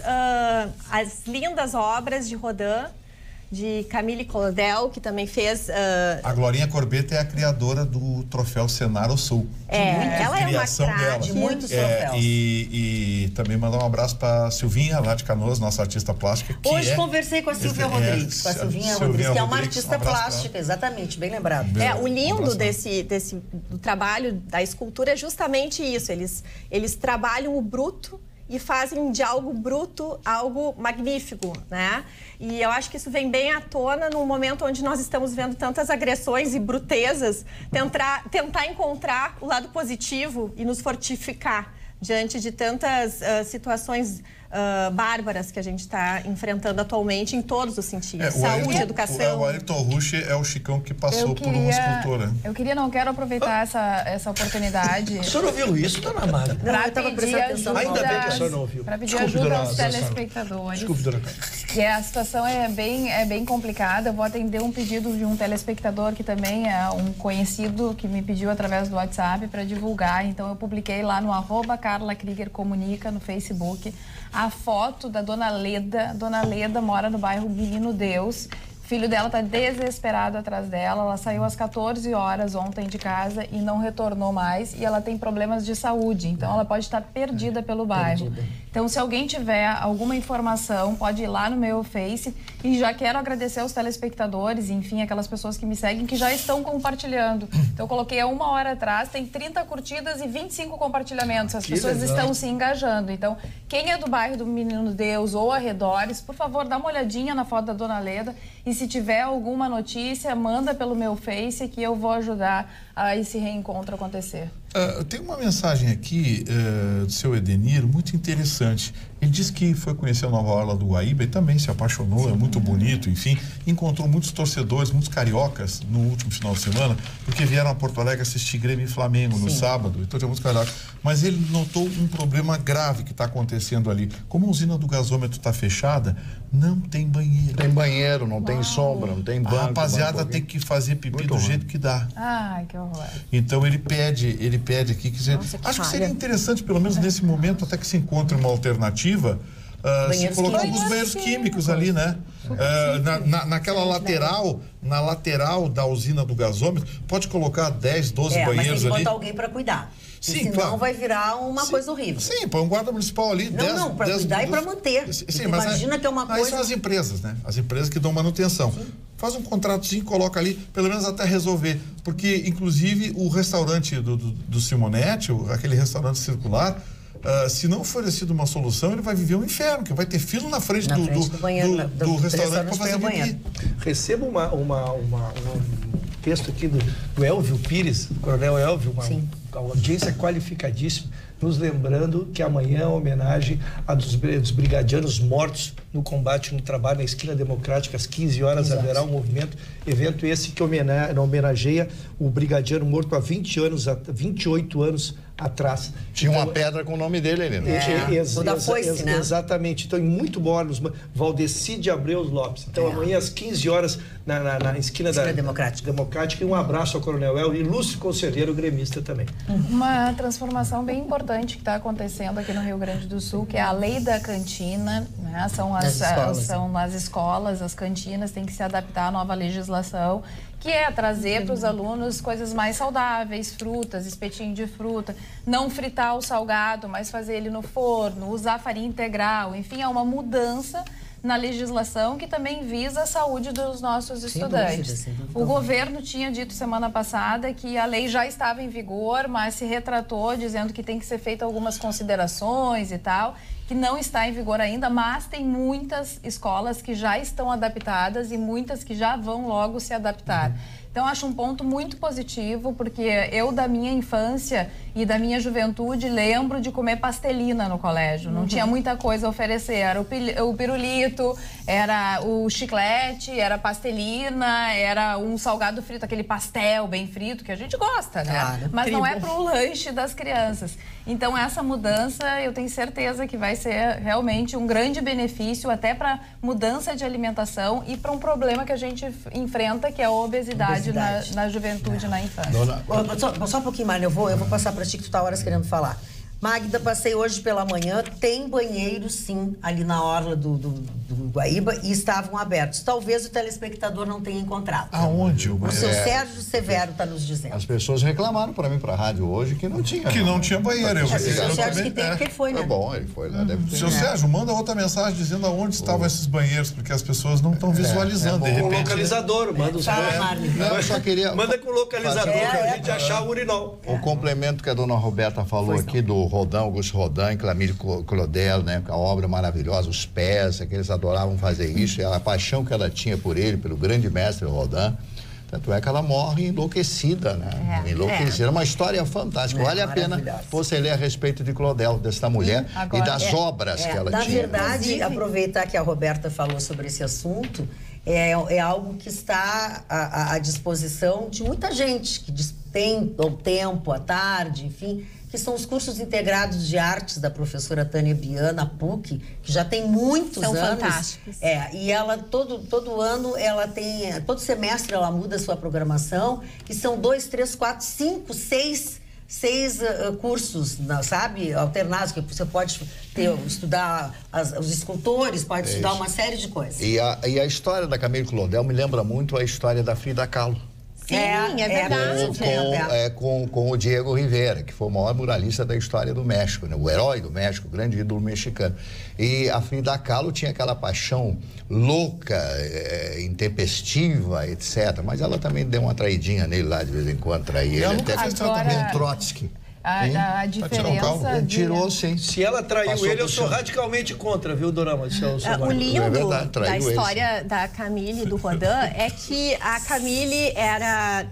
as lindas obras de Rodin, de Camille Claudel, que também fez... A Glorinha Corbetta é a criadora do troféu Senar ao Sul. Ela é uma craque. De muitos troféus. E também mandar um abraço para Silvinha, lá de Canoas, nossa artista plástica. Hoje conversei com a Silvia Rodrigues, com a Silvinha Rodrigues, que é uma artista plástica, exatamente, bem lembrado. O lindo do trabalho da escultura é justamente isso, eles trabalham o bruto e fazem de algo bruto algo magnífico, né? E eu acho que isso vem bem à tona num momento onde nós estamos vendo tantas agressões e brutezas, tentar encontrar o lado positivo e nos fortificar diante de tantas situações bárbaras que a gente está enfrentando atualmente em todos os sentidos. Saúde, educação. O Ayrton Rusch é o Chicão que passou por uma escultora. Eu quero aproveitar essa oportunidade. O senhor ouviu isso, dona Mara? Para pedir ajuda, ainda bem que a senhora não ouviu. Para pedir ajuda aos telespectadores. Desculpe, dona Mara. Que a situação é bem complicada. Eu vou atender um pedido de um telespectador que também é um conhecido que me pediu através do WhatsApp para divulgar. Então eu publiquei lá no @CarlaKrieger_comunica no Facebook a foto da Dona Leda. Dona Leda mora no bairro Menino Deus. O filho dela está desesperado atrás dela. Ela saiu às 14 horas ontem de casa e não retornou mais. E ela tem problemas de saúde, então ela pode estar perdida pelo bairro. Então, se alguém tiver alguma informação, pode ir lá no meu Face. E já quero agradecer aos telespectadores, enfim, aquelas pessoas que me seguem, que já estão compartilhando. Então, eu coloquei há 1 hora atrás, tem 30 curtidas e 25 compartilhamentos. As pessoas estão se engajando. Então, quem é do bairro do Menino Deus ou arredores, por favor, dá uma olhadinha na foto da Dona Leda. E se tiver alguma notícia, manda pelo meu Face que eu vou ajudar a esse reencontro acontecer. Tem uma mensagem aqui do seu Edenir, muito interessante. Ele disse que foi conhecer a Nova Orla do Guaíba e também se apaixonou, é muito bonito, enfim. Encontrou muitos torcedores, muitos cariocas no último final de semana, porque vieram a Porto Alegre assistir Grêmio e Flamengo no sábado, então tinha muitos cariocas. Mas ele notou um problema grave que está acontecendo ali. Como a usina do gasômetro está fechada, não tem banheiro. Tem banheiro, não tem sombra, não tem banco. A rapaziada tem que fazer pipi do jeito que dá. Ai, que horror. Então ele pede aqui, acho que seria interessante, pelo menos nesse momento, até que se encontre uma alternativa, se colocar alguns banheiros químicos ali, né? Naquela lateral, na lateral da usina do gasômetro, pode colocar 10, 12 banheiros ali. Mas tem que botar alguém para cuidar. Sim, senão claro. vai virar uma coisa horrível. Sim, põe um guarda municipal ali. Não, para cuidar e para manter. Sim, mas imagina que é uma coisa... Aí são as empresas, né? As empresas que dão manutenção. Sim. Faz um contratozinho, coloca ali, pelo menos até resolver. Porque, inclusive, o restaurante do Simonetti, aquele restaurante circular, se não oferecido uma solução, ele vai viver um inferno, que vai ter fila na frente do restaurante para fazer pipi. Recebo um texto aqui do Elvio Pires, Coronel Elvio, uma audiência qualificadíssima, nos lembrando que amanhã é uma homenagem dos brigadianos mortos no combate no trabalho na Esquina Democrática, às 15 horas. Exato. Haverá um evento esse que homenageia o brigadiano morto há 28 anos atrás. Tinha uma pedra com o nome dele ali, né? Da foice, né? Exatamente. Então, muito bom, Valdeci de Abreu Lopes. Então, amanhã às 15 horas, na esquina da Democrática. E um abraço ao Coronel El, ilustre conselheiro gremista também. Uma transformação bem importante que está acontecendo aqui no Rio Grande do Sul, que é a lei da cantina, né? São as escolas, as cantinas têm que se adaptar à nova legislação, que é trazer para os alunos coisas mais saudáveis, frutas, espetinho de fruta, não fritar o salgado, mas fazer ele no forno, usar farinha integral, enfim, é uma mudança na legislação que também visa a saúde dos nossos estudantes. O governo tinha dito semana passada que a lei já estava em vigor, mas se retratou dizendo que tem que ser feita algumas considerações e tal, que não está em vigor ainda, mas tem muitas escolas que já estão adaptadas e muitas que já vão logo se adaptar. Então, acho um ponto muito positivo, porque eu, da minha infância e da minha juventude, lembro de comer pastelina no colégio. Não tinha muita coisa a oferecer. Era o pirulito, era o chiclete, era pastelina, era um salgado frito, aquele pastel bem frito, que a gente gosta, né? Claro, mas não é para o lanche das crianças. Então, essa mudança, eu tenho certeza que vai ser realmente um grande benefício, até para mudança de alimentação e para um problema que a gente enfrenta, que é a obesidade. Na juventude, na infância. Só um pouquinho, Marlene, eu vou passar para ti que tu tá horas querendo falar. Magda, passei hoje pela manhã, tem banheiro sim, ali na orla do Guaíba e estavam abertos. Talvez o telespectador não tenha encontrado. Aonde o O banheiro? seu Sérgio Severo está nos dizendo. As pessoas reclamaram para mim, para a rádio hoje, que não tinha. Que não tinha banheiro. O Sérgio que tem, porque ele foi, né? É bom, ele foi lá, deve ter. Seu Sérgio, manda outra mensagem dizendo aonde estavam esses banheiros, porque as pessoas não estão visualizando. De Com repente, localizador, manda os banheiros. Não, eu só queria... Manda com localizador pra gente achar o urinol. O complemento que a dona Roberta falou aqui do Rodin, Augusto Rodin e Camille Claudel, né? A obra maravilhosa, os pés, que eles adoravam fazer isso, e a paixão que ela tinha por ele, pelo grande mestre Rodin. Tanto é que ela morre enlouquecida, né? Enlouquecida. É uma história fantástica. Vale a pena você ler a respeito de Claudel, dessa mulher, e das obras que ela tinha. Na verdade, aproveitar que a Roberta falou sobre esse assunto, é algo que está à disposição de muita gente que tem o tempo, a tarde, enfim, que são os cursos integrados de artes da professora Tânia Biana, PUC, que já tem muitos anos. São fantásticos. E ela, todo ano, ela tem, todo semestre ela muda a sua programação, que são 2, 3, 4, 5, 6 cursos, sabe, alternados, que você pode estudar os escultores, pode estudar uma série de coisas. E a história da Camille Claudel me lembra muito a história da Frida Kahlo. Sim, é verdade. Com o Diego Rivera, que foi o maior muralista da história do México, né? O herói do México, o grande ídolo mexicano. E a Frida Kahlo tinha aquela paixão louca, intempestiva, etc. Mas ela também deu uma traidinha nele lá, de vez em quando, traía ele até com Trotsky. A diferença... Tirou, sim. Se ela traiu ele, eu sou radicalmente contra, viu, Dorama? O lindo da história da Camille e do Rodin é que a Camille era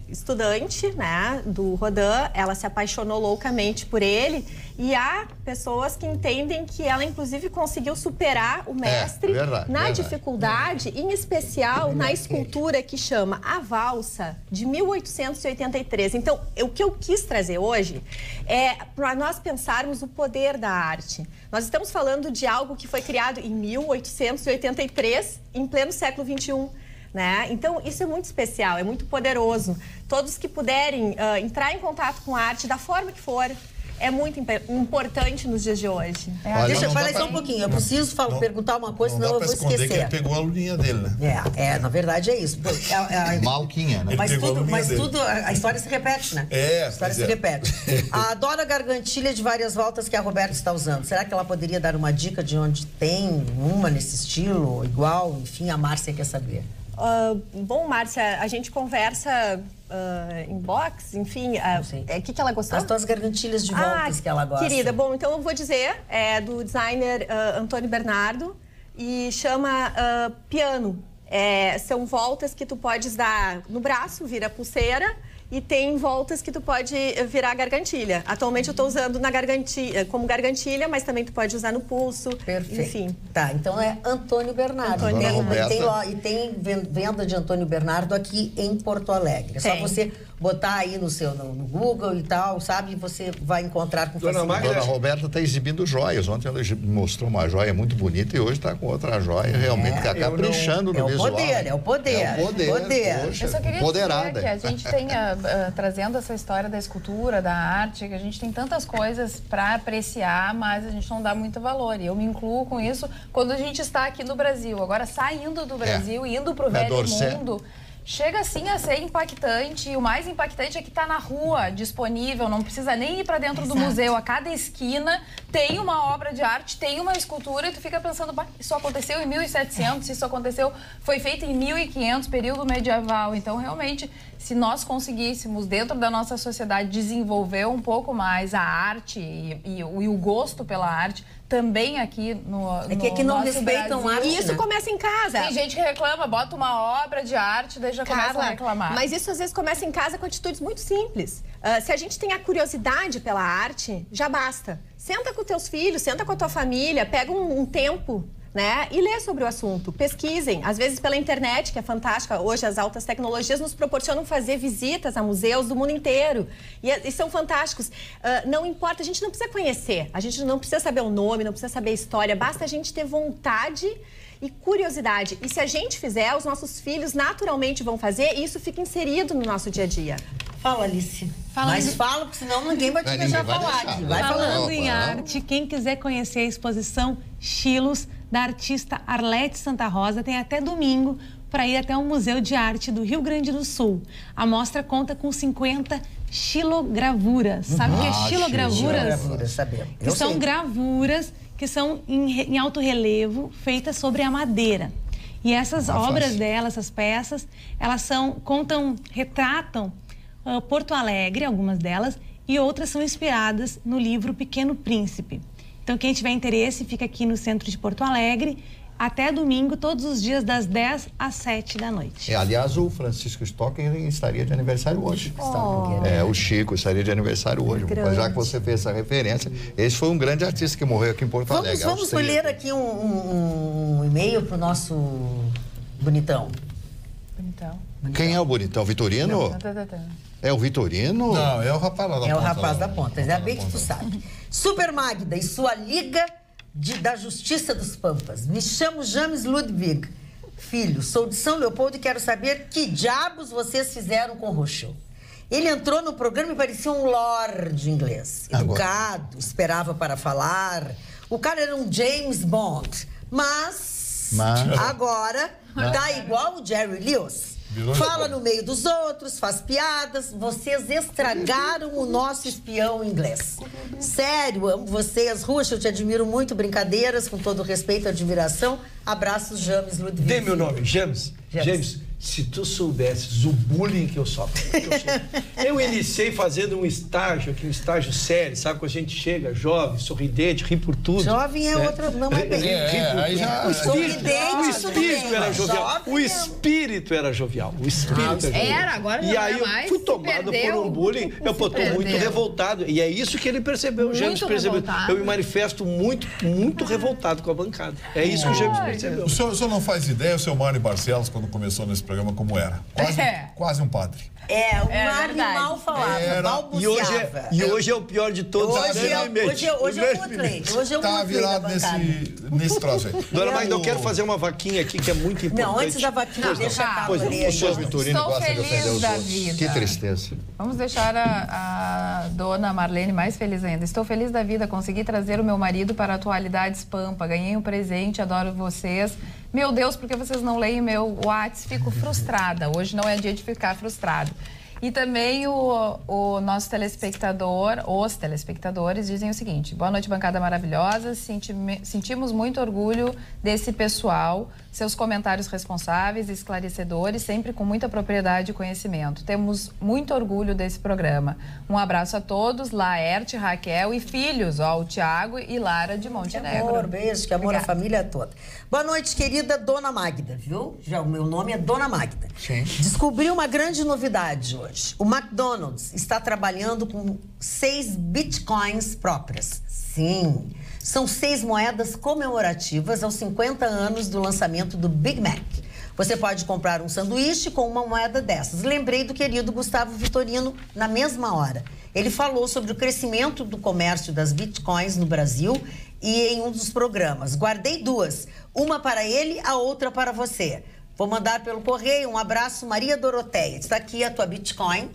estudante, né, do Rodin, ela se apaixonou loucamente por ele, e há pessoas que entendem que ela, inclusive, conseguiu superar o mestre na dificuldade, em especial na escultura que chama A Valsa, de 1883. Então, o que eu quis trazer hoje é para nós pensarmos o poder da arte. Nós estamos falando de algo que foi criado em 1883, em pleno século XXI. Né? Então, isso é muito especial, é muito poderoso. Todos que puderem entrar em contato com a arte, da forma que for, é muito importante nos dias de hoje. Deixa eu falar só um pouquinho. Eu preciso perguntar uma coisa, senão eu vou esquecer. Que ele pegou a aluninha dele, né? Na verdade é isso. Malquinha, né? Mas tudo, a história se repete, né? A história se repete. A Dora Gargantilha de várias voltas que a Roberta está usando, será que ela poderia dar uma dica de onde tem uma nesse estilo, igual? Enfim, a Márcia quer saber. Bom, Márcia, a gente conversa inbox, enfim, o que ela gostou? As tuas gargantilhas de voltas que ela gosta. Querida, bom, então eu vou dizer, é do designer Antônio Bernardo e chama piano. São voltas que tu podes dar no braço, vira pulseira, e tem voltas que tu pode virar gargantilha. Atualmente eu estou usando como gargantilha, mas também tu pode usar no pulso. Perfeito. Enfim. Tá, então é Antônio Bernardo. E tem venda de Antônio Bernardo aqui em Porto Alegre. É só você botar aí no Google e tal, sabe? E você vai encontrar com facilidade. Dona Roberta está exibindo joias. Ontem ela mostrou uma joia muito bonita e hoje está com outra joia. Realmente está caprichando no visual. É o poder. Poxa, eu só queria empoderada. dizer que a gente tenha trazendo essa história da escultura, da arte, que a gente tem tantas coisas para apreciar, mas a gente não dá muito valor. E eu me incluo com isso quando a gente está aqui no Brasil. Agora, saindo do Brasil e indo para o velho mundo, chega assim a ser impactante. E o mais impactante é que está na rua, disponível, não precisa nem ir para dentro do museu. A cada esquina tem uma obra de arte, tem uma escultura, e tu fica pensando, isso aconteceu em 1700, isso aconteceu, foi feito em 1500, período medieval. Então, realmente, se nós conseguíssemos, dentro da nossa sociedade, desenvolver um pouco mais a arte e o gosto pela arte, também aqui no que aqui não respeitam Brasil. arte, E isso começa em casa. Tem gente que reclama, bota uma obra de arte, daí já começa a reclamar. Mas isso às vezes começa em casa com atitudes muito simples. Se a gente tem a curiosidade pela arte, já basta. Senta com teus filhos, senta com a tua família, pega um tempo, né? E lê sobre o assunto, pesquisem, às vezes pela internet, que é fantástica. Hoje as altas tecnologias nos proporcionam fazer visitas a museus do mundo inteiro e são fantásticos. Não importa, a gente não precisa conhecer, a gente não precisa saber o nome, não precisa saber a história, basta a gente ter vontade e curiosidade. E se a gente fizer, os nossos filhos naturalmente vão fazer e isso fica inserido no nosso dia a dia. Fala, Alice. Mas fala, porque senão ninguém vai te deixar falar aqui. Vai falando em arte, quem quiser conhecer a exposição Xilos, da artista Arlete Santa Rosa, tem até domingo para ir até o Museu de Arte do Rio Grande do Sul. A mostra conta com 50 xilogravuras. Sabe o que é xilogravuras? Xilogravuras, sabemos. Que são gravuras que são em alto relevo, feitas sobre a madeira. E essas obras dela, essas peças, elas retratam Porto Alegre, algumas delas, e outras são inspiradas no livro Pequeno Príncipe. Então, quem tiver interesse, fica aqui no centro de Porto Alegre, até domingo, todos os dias, das 10 às 7 da noite. Aliás, o Francisco Stocker estaria de aniversário hoje. O Chico estaria de aniversário hoje. Já que você fez essa referência, esse foi um grande artista que morreu aqui em Porto Alegre. Vamos ler aqui um e-mail para o nosso bonitão. Quem é o bonitão? Vitorino? É o Vitorino? Não, é o rapaz lá da ponta. É o rapaz da ponta, ainda bem que tu sabe. Super Magda e sua Liga da Justiça dos Pampas. Me chamo James Ludwig. Filho, sou de São Leopoldo e quero saber que diabos vocês fizeram com o Russell. Ele entrou no programa e parecia um lord inglês. Educado, esperava para falar. O cara era um James Bond. Mas... agora tá igual o Jerry Lewis. Fala no meio dos outros, faz piadas. Vocês estragaram o nosso espião inglês. Sério, amo vocês. Russell, eu te admiro muito. Brincadeiras, com todo respeito e admiração. Abraços, James Ludwig. Dê meu nome, James. James, se tu soubesses o bullying que eu sofro. Eu iniciei fazendo um estágio aqui, um estágio sério, sabe? Quando a gente chega, jovem, sorridente, ri por tudo. Jovem é outra, não é bem. O espírito era jovial. O espírito era jovial. O espírito era, agora não e aí é mais, eu fui tomado por um bullying, eu tô muito revoltado. E é isso que ele percebeu, o James percebeu. Eu me manifesto muito revoltado com a bancada. É isso que o James percebeu. O senhor não faz ideia, o seu Mário Barcelos, quando começou nesse programa, como era? Quase um padre. O Mário mal falava, balbuciava. E hoje é o pior de todos. Hoje é o Mutley. Hoje é o Tá virado nesse troço aí. Dona Magda, eu quero fazer uma vaquinha aqui que é muito importante. Não, antes da vaquinha, deixa a capa ler. O senhor Vitorino Estou gosta de ofender feliz os da outros. vida. Que tristeza. Vamos deixar a dona Marlene mais feliz ainda. Estou feliz da vida, consegui trazer o meu marido para a Atualidades Pampa. Ganhei um presente, adoro vocês. Meu Deus, por que vocês não leem meu WhatsApp? Fico frustrada. Hoje não é dia de ficar frustrado. E também o nosso telespectador, os telespectadores dizem o seguinte: boa noite, bancada maravilhosa, sentimos muito orgulho desse pessoal, seus comentários responsáveis, esclarecedores, sempre com muita propriedade e conhecimento. Temos muito orgulho desse programa. Um abraço a todos, Laerte, Raquel e filhos, o Tiago e Lara de Montenegro. Amor, beijo, que amor à família toda. Boa noite, querida Dona Magda, viu? Já o meu nome é Dona Magda. Sim. Descobri uma grande novidade hoje. O McDonald's está trabalhando com 6 bitcoins próprias. Sim, são 6 moedas comemorativas aos 50 anos do lançamento do Big Mac. Você pode comprar um sanduíche com uma moeda dessas. Lembrei do querido Gustavo Vitorino na mesma hora. Ele falou sobre o crescimento do comércio das bitcoins no Brasil e em um dos programas. Guardei 2, uma para ele, a outra para você. Vou mandar pelo correio. Um abraço, Maria Doroteia. Está aqui a tua Bitcoin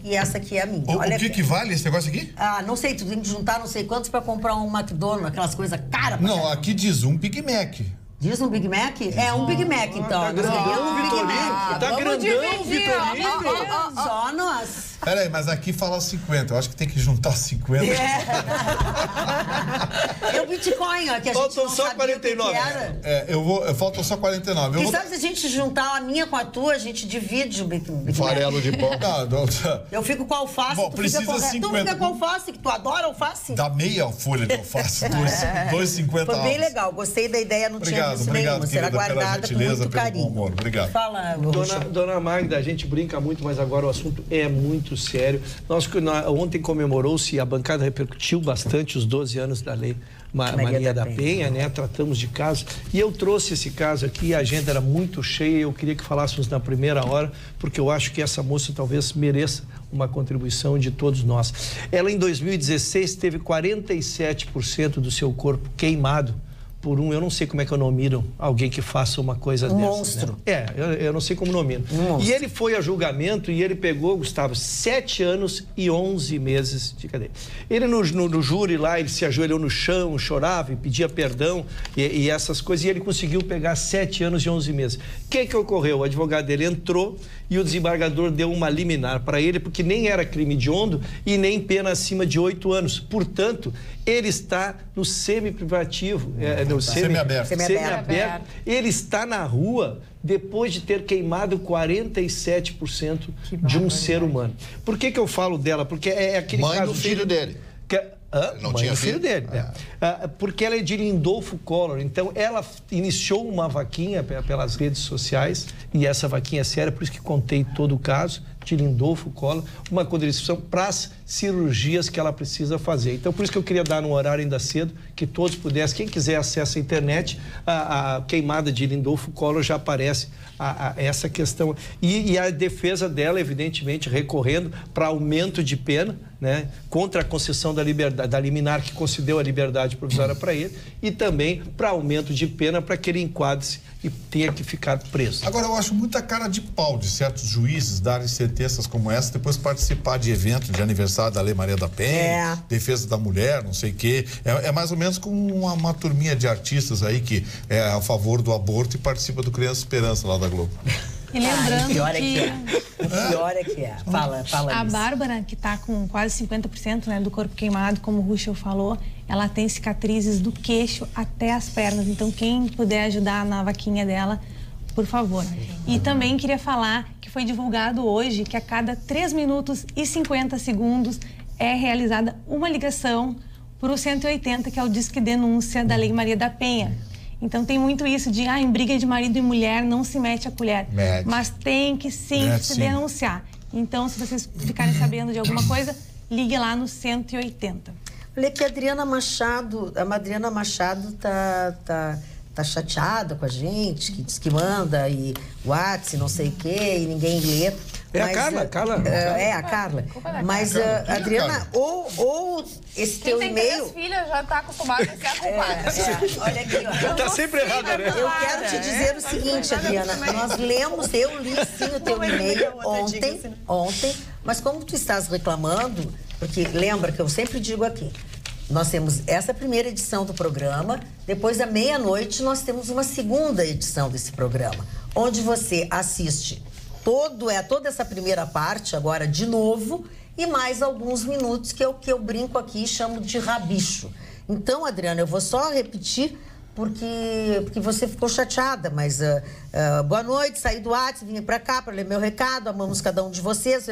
e essa aqui é a minha. Olha o que vale esse negócio aqui? Não sei, tu tem que juntar não sei quantos para comprar um McDonald's, aquelas coisas caras. Não, aqui diz um Big Mac. Diz um Big Mac? É um Big Mac, então. Tá grandão, Vitorino. Tá grandão, Vitorino. Só nós. Peraí, mas aqui fala 50. Eu acho que tem que juntar 50. É o Bitcoin, ó, que a gente Faltam não só sabia 49. o que era. Faltam só 49. Quem sabe se a gente juntar a minha com a tua, a gente divide o Big Mac. Farelo de pão. Eu fico com a alface, Bom, tu precisa fica com 50. Tu fica com alface, que tu adora alface. Dá meia folha de alface, 2,50. Foi bem legal, gostei da ideia, não tinha visto nenhuma. Será guardada com muito carinho. Amor. Obrigado. Fala, Dona Magda, a gente brinca muito, mas agora o assunto é muito sério. Ontem comemorou-se, a bancada repercutiu bastante os 12 anos da Lei Maria da Penha, né? Tratamos de casos. E eu trouxe esse caso aqui, a agenda era muito cheia, eu queria que falássemos na primeira hora, porque eu acho que essa moça talvez mereça uma contribuição de todos nós. Ela, em 2016, teve 47% do seu corpo queimado por eu não sei como é que eu nomino alguém que faça uma coisa dessa. Monstro. Né? Eu não sei como nomino. E ele foi a julgamento e ele pegou, Gustavo, 7 anos e 11 meses de cadeia. Ele no júri lá, ele se ajoelhou no chão, chorava e pedia perdão e essas coisas, e ele conseguiu pegar 7 anos e 11 meses. O que ocorreu? O advogado dele entrou e o desembargador deu uma liminar para ele, porque nem era crime hediondo e nem pena acima de 8 anos. Portanto, ele está no semi-privativo, semi-aberto. Ele está na rua depois de ter queimado 47% de um ser humano. Por que eu falo dela? Porque é aquele mãe caso... do filho dele. Não tinha filho dele. Porque ela é de Lindolfo Collor. Então, ela iniciou uma vaquinha pelas redes sociais, e essa vaquinha é séria, por isso que contei todo o caso de Lindolfo Collor, uma contribuição para as cirurgias que ela precisa fazer. Então, por isso que eu queria dar num horário ainda cedo, que todos pudessem, quem quiser acesso à internet, a queimada de Lindolfo Collor já aparece essa questão. E a defesa dela, evidentemente, recorrendo para aumento de pena, né, contra a concessão da liberdade, da liminar que concedeu a liberdade provisória para ele, e também para aumento de pena para que ele enquadre-se e tenha que ficar preso. Agora, eu acho muita cara de pau de certos juízes darem sentenças como essa, depois participar de eventos de aniversário da Lei Maria da Penha, defesa da mulher, não sei o quê. É mais ou menos como uma turminha de artistas aí que é a favor do aborto e participa do Criança Esperança lá da Globo. E lembrando o pior é que é. Fala a isso. Bárbara, que está com quase 50%, né, do corpo queimado, como o Ruschel falou, ela tem cicatrizes do queixo até as pernas. Então, quem puder ajudar na vaquinha dela, por favor. E também queria falar que foi divulgado hoje que a cada 3 minutos e 50 segundos é realizada uma ligação para o 180, que é o Disque Denúncia da Lei Maria da Penha. Então tem muito isso de, em briga de marido e mulher não se mete a colher. Mas tem que sim se denunciar. Então, se vocês ficarem sabendo de alguma coisa, ligue lá no 180. Olha que a Adriana Machado tá chateada com a gente, que diz que manda e WhatsApp, não sei o quê, e ninguém lê. A Carla. É a Carla. Mas, Adriana, ou esse teu e-mail... Quem tem 3 filhas já está acostumado a ser culpada. Olha aqui, ó. Tá sempre errada, né? Eu quero te dizer o seguinte, Adriana. Eu li sim o teu e-mail ontem, mas como tu estás reclamando, porque lembra que eu sempre digo aqui, nós temos essa primeira edição do programa, depois da meia-noite nós temos uma segunda edição desse programa, onde você assiste toda essa primeira parte, agora de novo, e mais alguns minutos que eu brinco aqui e chamo de rabicho. Então, Adriana, eu vou só repetir porque você ficou chateada, mas boa noite, saí do WhatsApp, vim para cá para ler meu recado, amamos cada um de vocês.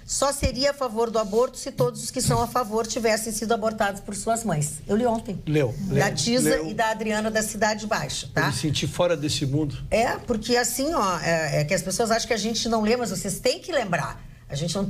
Só seria a favor do aborto se todos os que são a favor tivessem sido abortados por suas mães. Eu li ontem. Da Tisa e da Adriana da Cidade Baixa, tá? Eu me senti fora desse mundo. Porque assim, é que as pessoas acham que a gente não lê, mas vocês têm que lembrar. A gente não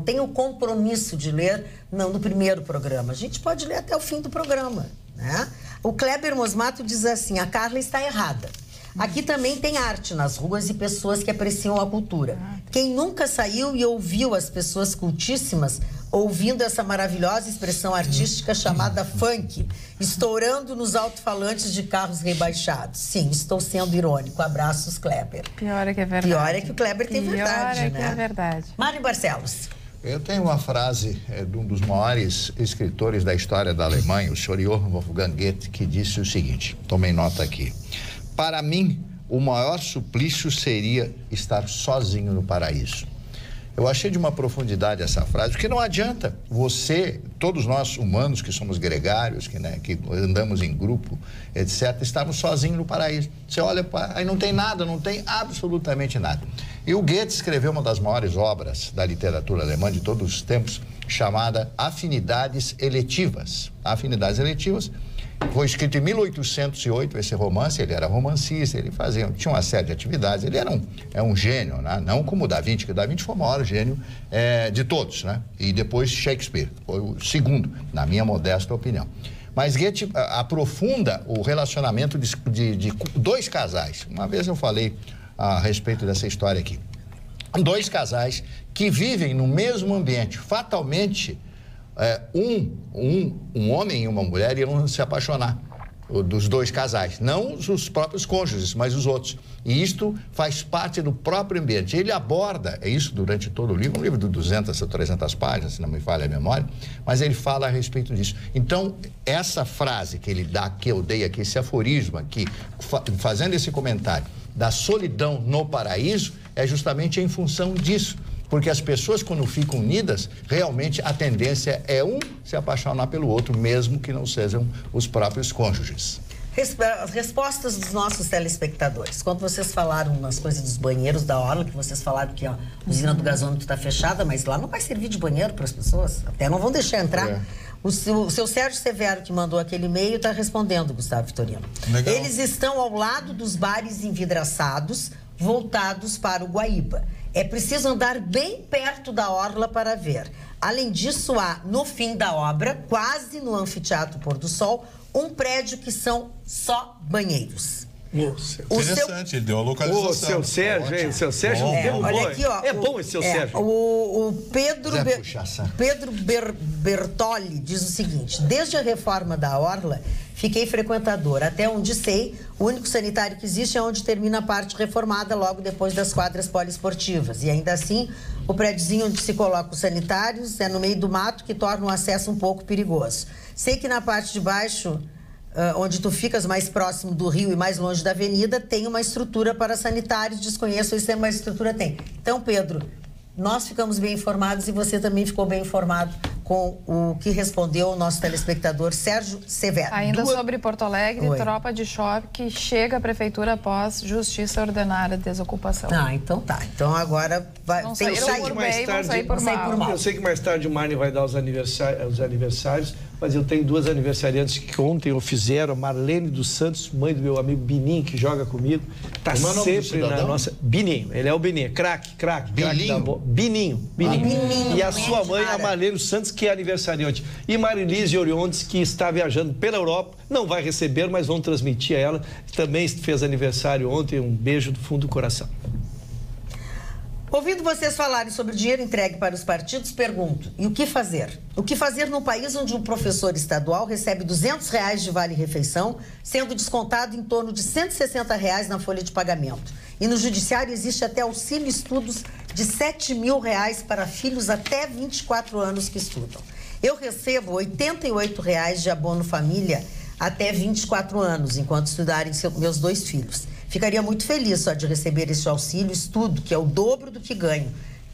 tem o compromisso de ler no primeiro programa. A gente pode ler até o fim do programa, né? O Kleber Mosmato diz assim, a Carla está errada. Aqui também tem arte nas ruas e pessoas que apreciam a cultura. Quem nunca saiu e ouviu as pessoas cultíssimas ouvindo essa maravilhosa expressão artística chamada funk, estourando nos alto-falantes de carros rebaixados. Sim, estou sendo irônico. Abraços, Kleber. Pior é que é verdade. Pior é que o Kleber tem verdade, né? Pior é que é verdade. Mário Barcelos. Eu tenho uma frase de um dos maiores escritores da história da Alemanha, o senhor Johann Wolfgang Goethe, que disse o seguinte, tomei nota aqui: para mim, o maior suplício seria estar sozinho no paraíso. Eu achei de uma profundidade essa frase, porque não adianta você, todos nós humanos que somos gregários, que andamos em grupo, etc., estarmos sozinhos no paraíso. Você olha, aí não tem nada, não tem absolutamente nada. E o Goethe escreveu uma das maiores obras da literatura alemã de todos os tempos, chamada Afinidades Eletivas. Afinidades Eletivas foi escrito em 1808, esse romance. Ele era romancista, ele tinha uma série de atividades, ele era um gênio, né? Não como o Da Vinci, que o Da Vinci foi o maior gênio de todos, né? E depois Shakespeare, foi o segundo, na minha modesta opinião. Mas Goethe aprofunda o relacionamento de dois casais. Uma vez eu falei a respeito dessa história aqui. Dois casais que vivem no mesmo ambiente, fatalmente um homem e uma mulher iam se apaixonar, dos dois casais, não os próprios cônjuges, mas os outros. E isto faz parte do próprio ambiente. Ele aborda isso durante todo o livro, um livro de 200 ou 300 páginas, se não me falha a memória, mas ele fala a respeito disso. Então, essa frase que ele dá, que eu dei aqui, esse aforismo aqui, fazendo esse comentário da solidão no paraíso, é justamente em função disso. Porque as pessoas, quando ficam unidas, realmente a tendência é um se apaixonar pelo outro, mesmo que não sejam os próprios cônjuges. As respostas dos nossos telespectadores. Quando vocês falaram nas coisas dos banheiros da orla, que vocês falaram que a usina do gasômetro está fechada, mas lá não vai servir de banheiro para as pessoas, até não vão deixar entrar. O seu Sérgio Severo, que mandou aquele e-mail, está respondendo, Gustavo Vitorino. Legal. Eles estão ao lado dos bares envidraçados, voltados para o Guaíba. É preciso andar bem perto da orla para ver. Além disso, há, no fim da obra, quase no Anfiteatro Pôr do Sol, um prédio que são só banheiros. Interessante, ele deu a localização. O seu Sérgio, hein? O seu Sérgio olha aqui, ó, é bom esse seu Sérgio. O Pedro Bertoli diz o seguinte: desde a reforma da orla, fiquei frequentador. Até onde sei, o único sanitário que existe é onde termina a parte reformada, logo depois das quadras poliesportivas. E ainda assim, o prédiozinho onde se coloca os sanitários é no meio do mato, que torna o acesso um pouco perigoso. Sei que na parte de baixo, onde tu ficas mais próximo do rio e mais longe da avenida, tem uma estrutura para sanitários. Desconheço se mais estrutura tem. Então, Pedro, nós ficamos bem informados e você também ficou bem informado com o que respondeu o nosso telespectador Sérgio Severo. Ainda sobre Porto Alegre, tropa de choque chega à prefeitura após justiça ordenar a desocupação. Ah, então tá. Então agora vai tem que sair por mal. Eu sei que mais tarde o Marne vai dar os aniversários, mas eu tenho duas aniversariantes que ontem o fizeram, a Marlene dos Santos, mãe do meu amigo Bininho, que joga comigo, tá sempre na nossa... Bininho, ele é o Bininho, craque Bininho. E a sua mãe, a Marlene dos Santos, que é aniversariante. E Marilise Oriondes, que está viajando pela Europa, não vai receber, mas vão transmitir a ela. Também fez aniversário ontem, um beijo do fundo do coração. Ouvindo vocês falarem sobre o dinheiro entregue para os partidos, pergunto, e o que fazer? O que fazer num país onde um professor estadual recebe R$200 de vale-refeição, sendo descontado em torno de R$160 na folha de pagamento? E no judiciário existe até auxílio estudos de R$7.000 para filhos até 24 anos que estudam. Eu recebo R$88 de abono família até 24 anos, enquanto estudarem meus 2 filhos. Ficaria muito feliz só de receber esse auxílio estudo, que é o dobro do que ganho,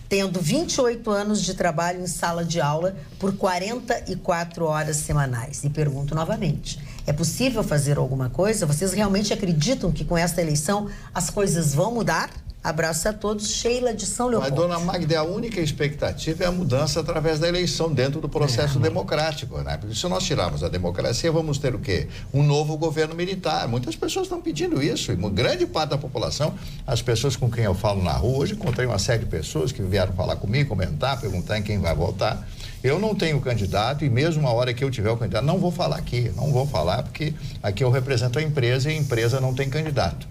tendo 28 anos de trabalho em sala de aula por 44 horas semanais. E pergunto novamente, é possível fazer alguma coisa? Vocês realmente acreditam que com esta eleição as coisas vão mudar? Abraço a todos, Sheila de São Leopoldo. Mas, dona Magda, a única expectativa é a mudança através da eleição dentro do processo democrático, né? Porque se nós tirarmos a democracia, vamos ter o quê? Um novo governo militar. Muitas pessoas estão pedindo isso, e uma grande parte da população, as pessoas com quem eu falo na rua, hoje encontrei uma série de pessoas que vieram falar comigo, comentar, perguntar em quem vai votar. Eu não tenho candidato e mesmo a hora que eu tiver o candidato, não vou falar aqui, porque aqui eu represento a empresa e a empresa não tem candidato.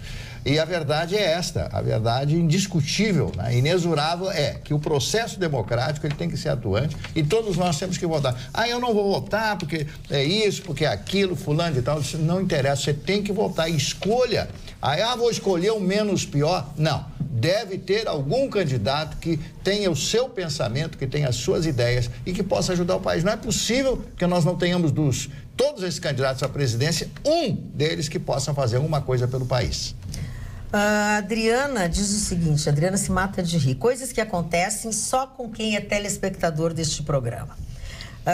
E a verdade é esta, a verdade indiscutível, né, inexorável é que o processo democrático ele tem que ser atuante e todos nós temos que votar. Ah, eu não vou votar porque é isso, porque é aquilo, fulano e tal, isso não interessa, você tem que votar, escolha. Aí, vou escolher o menos pior. Não, deve ter algum candidato que tenha o seu pensamento, que tenha as suas ideias e que possa ajudar o país. Não é possível que nós não tenhamos todos esses candidatos à presidência, um deles que possa fazer alguma coisa pelo país. A Adriana diz o seguinte, a Adriana se mata de rir. Coisas que acontecem só com quem é telespectador deste programa.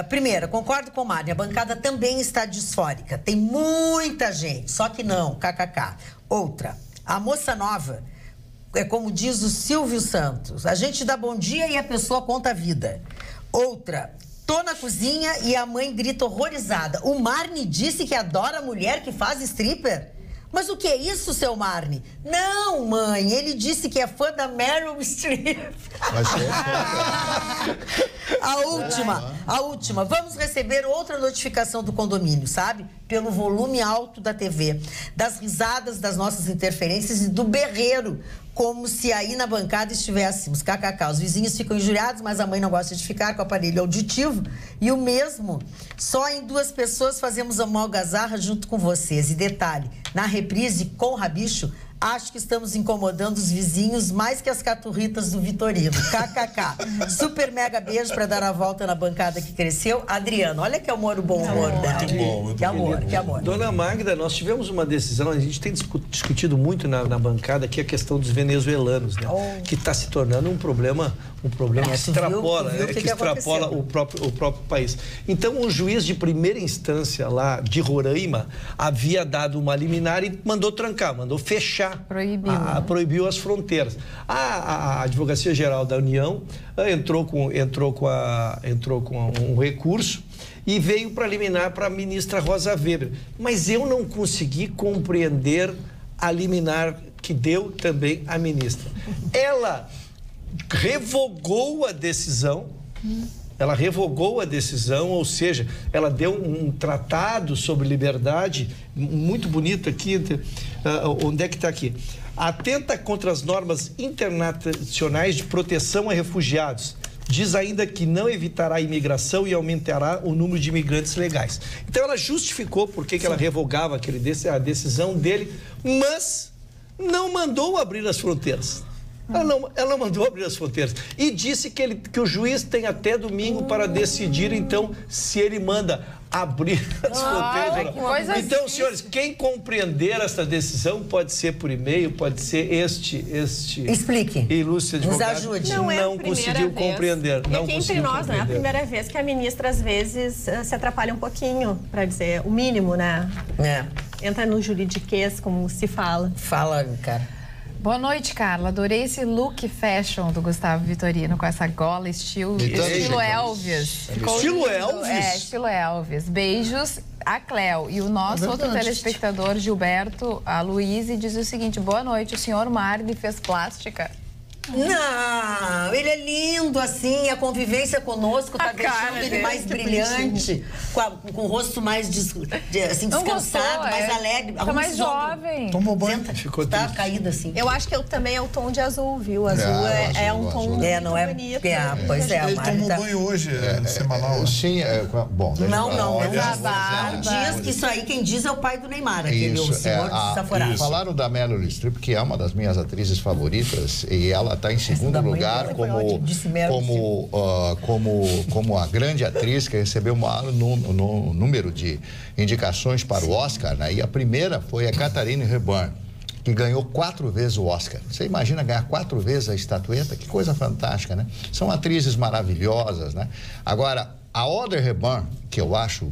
Primeiro, concordo com o Mário, a bancada também está disfórica. Tem muita gente, só que não, kkk. Outra, a moça nova, é como diz o Silvio Santos, a gente dá bom dia e a pessoa conta a vida. Outra, tô na cozinha e a mãe grita horrorizada. O Marne disse que adora a mulher que faz stripper? Mas o que é isso, seu Marne? Não, mãe, ele disse que é fã da Meryl Streep. A última. Vamos receber outra notificação do condomínio, sabe? Pelo volume alto da TV, das risadas das nossas interferências e do berreiro, como se aí na bancada estivéssemos, kkk. Os vizinhos ficam injuriados, mas a mãe não gosta de ficar com o aparelho auditivo. E o mesmo, só em 2 pessoas fazemos a algazarra junto com vocês. E detalhe, na reprise com o Rabicho, acho que estamos incomodando os vizinhos mais que as caturritas do Vitorino. KKK. Super mega beijo para dar a volta na bancada que cresceu. Adriano, olha que amor, o bom humor dela. Muito bom, muito que amor, bom. que amor. Dona Magda, nós tivemos uma decisão, a gente tem discutido muito na bancada aqui a questão dos venezuelanos, né? Que está se tornando um problema que extrapola, que extrapola o próprio país. Então, um juiz de primeira instância lá de Roraima havia dado uma liminar e mandou trancar, mandou fechar. Proibiu as fronteiras. A Advocacia Geral da União entrou com um recurso e veio para liminar para a ministra Rosa Weber. Mas eu não consegui compreender a liminar que deu também a ministra. Ela revogou a decisão. Ou seja, ela deu um tratado sobre liberdade muito bonito aqui. Onde é que está aqui? Atenta contra as normas internacionais de proteção a refugiados. Diz ainda que não evitará a imigração e aumentará o número de imigrantes legais. Então, ela justificou por que ela revogava a decisão dele, mas não mandou abrir as fronteiras. Ela não mandou abrir as fronteiras. E disse que o juiz tem até domingo para decidir, então, se ele manda abrir as fronteiras. Então, senhores, quem compreender essa decisão pode ser por e-mail, pode ser este Explique. Ilustre advogado. Nos ajude. Não conseguiu compreender. E aqui entre nós, não é a primeira vez que a ministra, às vezes, se atrapalha um pouquinho, para dizer o mínimo, né? Entra no juridiquês, como se fala. Fala, cara. Boa noite, Carla. Adorei esse look fashion do Gustavo Vitorino, com essa gola, estilo Elvis. Estilo Elvis? Estilo Elvis. Beijos a Cléo. E o nosso outro telespectador, Gilberto, a Luíse, diz o seguinte: boa noite, o senhor Marne fez plástica? Não, ele é lindo assim, a convivência conosco tá deixando ele mais brilhante, com o rosto mais assim, descansado, mais alegre. Tá mais jovem. Tomou banho. Ficou tá caído assim. Eu acho que também é o tom de azul, viu? Azul é um tom muito não é bonito. Pois é. Ele tomou banho hoje, semanal. Sim, bom. Não. Diz que isso aí, quem diz é o pai do Neymar, aquele senhor de Saforá. Falaram da Meryl Streep, que é uma das minhas atrizes favoritas, e ela está em segundo lugar como a grande atriz que recebeu o maior número de indicações para o Oscar, né? E a primeira foi a Katharine Hepburn, que ganhou 4 vezes o Oscar. Você imagina ganhar 4 vezes a estatueta? Que coisa fantástica, né? São atrizes maravilhosas, né? Agora, a Audrey Hepburn, que eu acho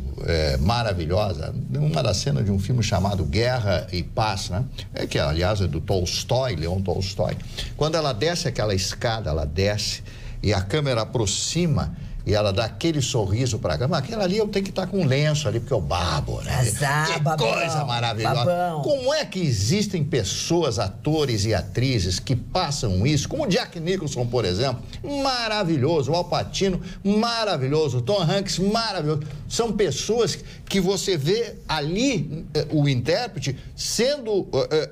maravilhosa, uma das cenas de um filme chamado Guerra e Paz, né? Que, aliás, é do Tolstói, Leon Tolstói. Quando ela desce aquela escada, ela desce e a câmera aproxima e ela dá aquele sorriso para cá. Mas aquela ali eu tenho que estar com um lenço ali, porque eu babo, né? Que coisa maravilhosa. Babão. Como é que existem pessoas, atores e atrizes que passam isso? Como o Jack Nicholson, por exemplo, maravilhoso. O Al Pacino, maravilhoso. O Tom Hanks, maravilhoso. São pessoas que você vê ali o intérprete sendo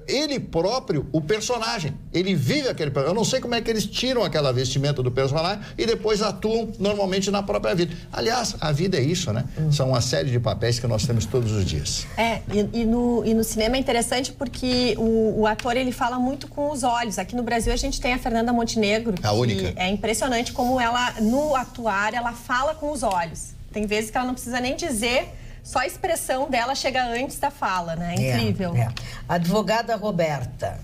ele próprio o personagem. Ele vive aquele personagem. Eu não sei como é que eles tiram aquela vestimenta do personagem e depois atuam normalmente limite na própria vida. Aliás, a vida é isso, né? São uma série de papéis que nós temos todos os dias. E no cinema é interessante porque o ator, ele fala muito com os olhos. Aqui no Brasil a gente tem a Fernanda Montenegro, a única. É impressionante como ela, no atuar, ela fala com os olhos. Tem vezes que ela não precisa nem dizer, só a expressão dela chega antes da fala, né? É incrível. Advogada Roberta.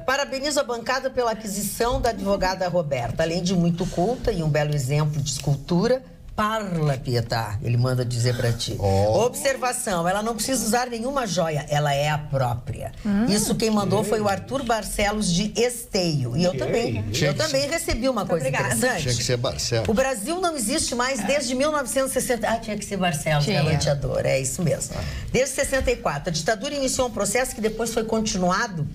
Parabenizo a bancada pela aquisição da advogada Roberta. Além de muito culta e um belo exemplo de escultura, parla, Pietà, ele manda dizer pra ti. Observação, ela não precisa usar nenhuma joia, ela é a própria. Isso quem mandou foi o Arthur Barcelos de Esteio. E eu também recebi uma coisa interessante. Tinha que ser Barcelos. O Brasil não existe mais desde 1960. Tinha que ser Barcelos, galanteador, é isso mesmo. Desde 64. A ditadura iniciou um processo que depois foi continuado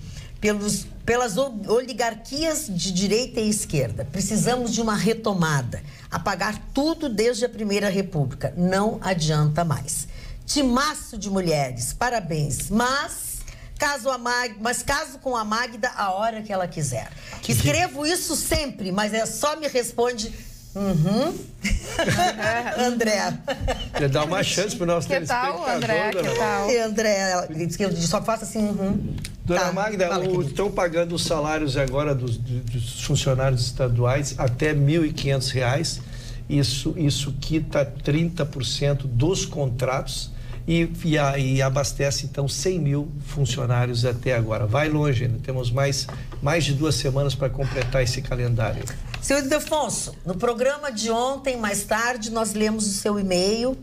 pelas oligarquias de direita e esquerda. Precisamos de uma retomada. Apagar tudo desde a Primeira República. Não adianta mais. Timaço de mulheres, parabéns. Mas caso com a Magda a hora que ela quiser. Escrevo isso sempre, mas só me responde... André. Quer dar uma chance pro nosso telespectador. Que tal, André? Que tal? André, diz que eu só faço assim, Dona Magda, estão pagando os salários agora dos funcionários estaduais até R$ 1.500. Isso quita 30% dos contratos e abastece, então, 100 mil funcionários até agora. Vai longe, ainda temos mais de 2 semanas para completar esse calendário. Senhor Ildefonso, no programa de ontem, mais tarde, nós lemos o seu e-mail,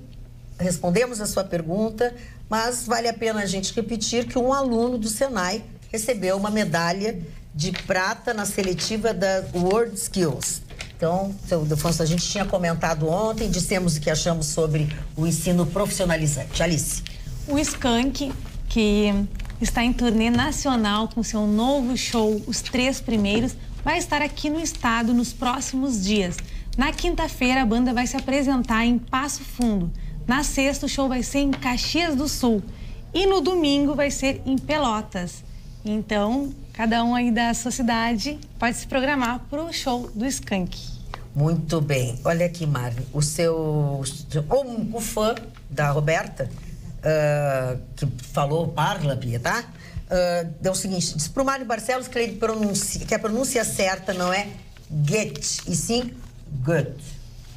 respondemos a sua pergunta, mas vale a pena a gente repetir que um aluno do Senai recebeu uma medalha de prata na seletiva da World Skills. Então, seu Ildefonso, a gente tinha comentado ontem, dissemos o que achamos sobre o ensino profissionalizante. Alice. O Skank, que está em turnê nacional com seu novo show, Os Três Primeiros, vai estar aqui no estado nos próximos dias. Na quinta-feira, a banda vai se apresentar em Passo Fundo. Na sexta, o show vai ser em Caxias do Sul. E no domingo vai ser em Pelotas. Então, cada um aí da sua cidade pode se programar para o show do Skank. Muito bem. Olha aqui, Mari, o fã da Roberta, que falou parla, tá? Deu o seguinte, diz pro Mário Barcelos que a pronúncia certa não é get, e sim gut.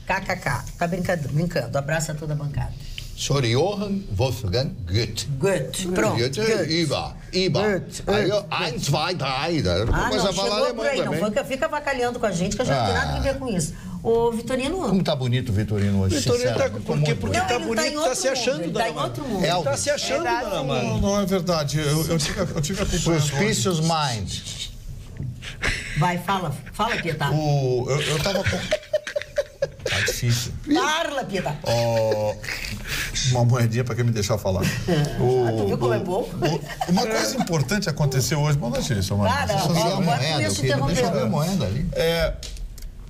KKK. Tá brincando. Abraço a toda a bancada. Sr. Johann Wolfgang Goethe. Goethe. Pronto. Iba. Aí, 1, 2, 3. Começa a falar alemão também. Não fica avacalhando com a gente, que a gente não tem nada a ver com isso. Ô, Vitorino... Como tá bonito o Vitorino hoje, Vitorino tá, porque tá bonito, tá se achando, Tá em outro mundo. Tá se achando, Dona Mari. Não é verdade. Eu tive a Suspicious Mind. Vai, fala, Pietà. Eu tava com... Tá difícil. Parla, Pietà. Uma moedinha para quem me deixar falar. Tu viu como é bom? Uma coisa importante aconteceu hoje. Boa noite, isso, Deixa eu ver a moeda ali.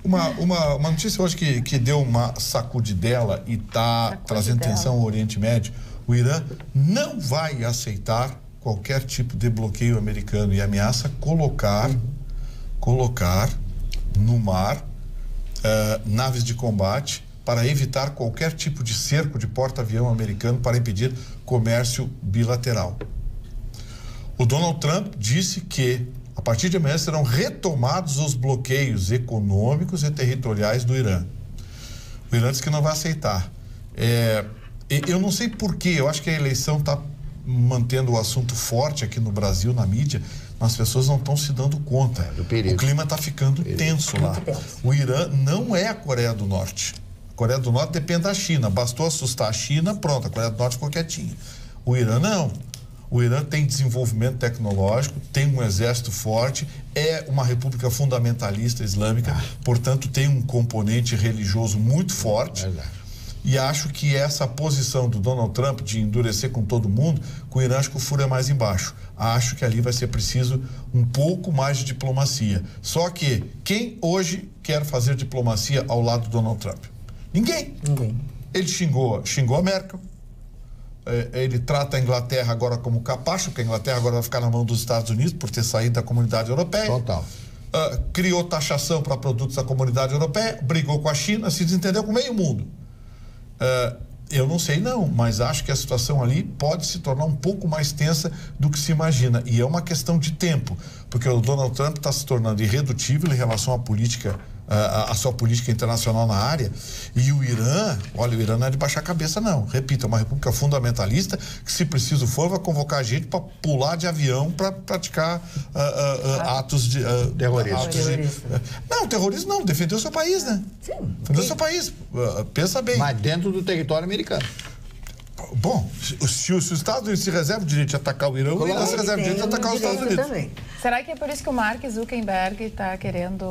Uma notícia hoje que deu uma sacudidela e está trazendo tensão ao Oriente Médio. O Irã não vai aceitar qualquer tipo de bloqueio americano e ameaça colocar no mar naves de combate para evitar qualquer tipo de cerco de porta-avião americano para impedir comércio bilateral. O Donald Trump disse que a partir de amanhã serão retomados os bloqueios econômicos e territoriais do Irã. O Irã disse que não vai aceitar. Eu não sei porquê, eu acho que a eleição está mantendo o assunto forte aqui no Brasil, na mídia, mas as pessoas não estão se dando conta. O clima está ficando tenso lá. O Irã não é a Coreia do Norte. A Coreia do Norte depende da China. Bastou assustar a China, pronto, a Coreia do Norte ficou quietinha. O Irã não. O Irã tem desenvolvimento tecnológico, tem um exército forte, é uma república fundamentalista islâmica, portanto tem um componente religioso muito forte. E acho que essa posição do Donald Trump de endurecer com todo mundo, com o Irã acho que o furo é mais embaixo. Acho que ali vai ser preciso um pouco mais de diplomacia. Só que quem hoje quer fazer diplomacia ao lado do Donald Trump? Ninguém. Ele xingou a Merkel. Ele trata a Inglaterra agora como capacho, porque a Inglaterra agora vai ficar na mão dos Estados Unidos por ter saído da comunidade europeia. Total. criou taxação para produtos da comunidade europeia, brigou com a China, se desentendeu com o meio mundo. Eu não sei não, mas acho que a situação ali pode se tornar um pouco mais tensa do que se imagina. E é uma questão de tempo, porque o Donald Trump está se tornando irredutível em relação à política, a sua política internacional na área. E o Irã, olha, o Irã não é de baixar a cabeça não. Repito, é uma república fundamentalista que, se preciso for, vai convocar a gente para pular de avião para praticar atos de... terrorismo. Não, terrorismo não, defender o seu país, né? Sim. Defender o seu país. Pensa bem. Mas dentro do território americano. Bom, se os Estados Unidos se reservam o direito de atacar o Irã, o Irã se reserva o direito de atacar os Estados Unidos. Também. Será que é por isso que o Mark Zuckerberg está querendo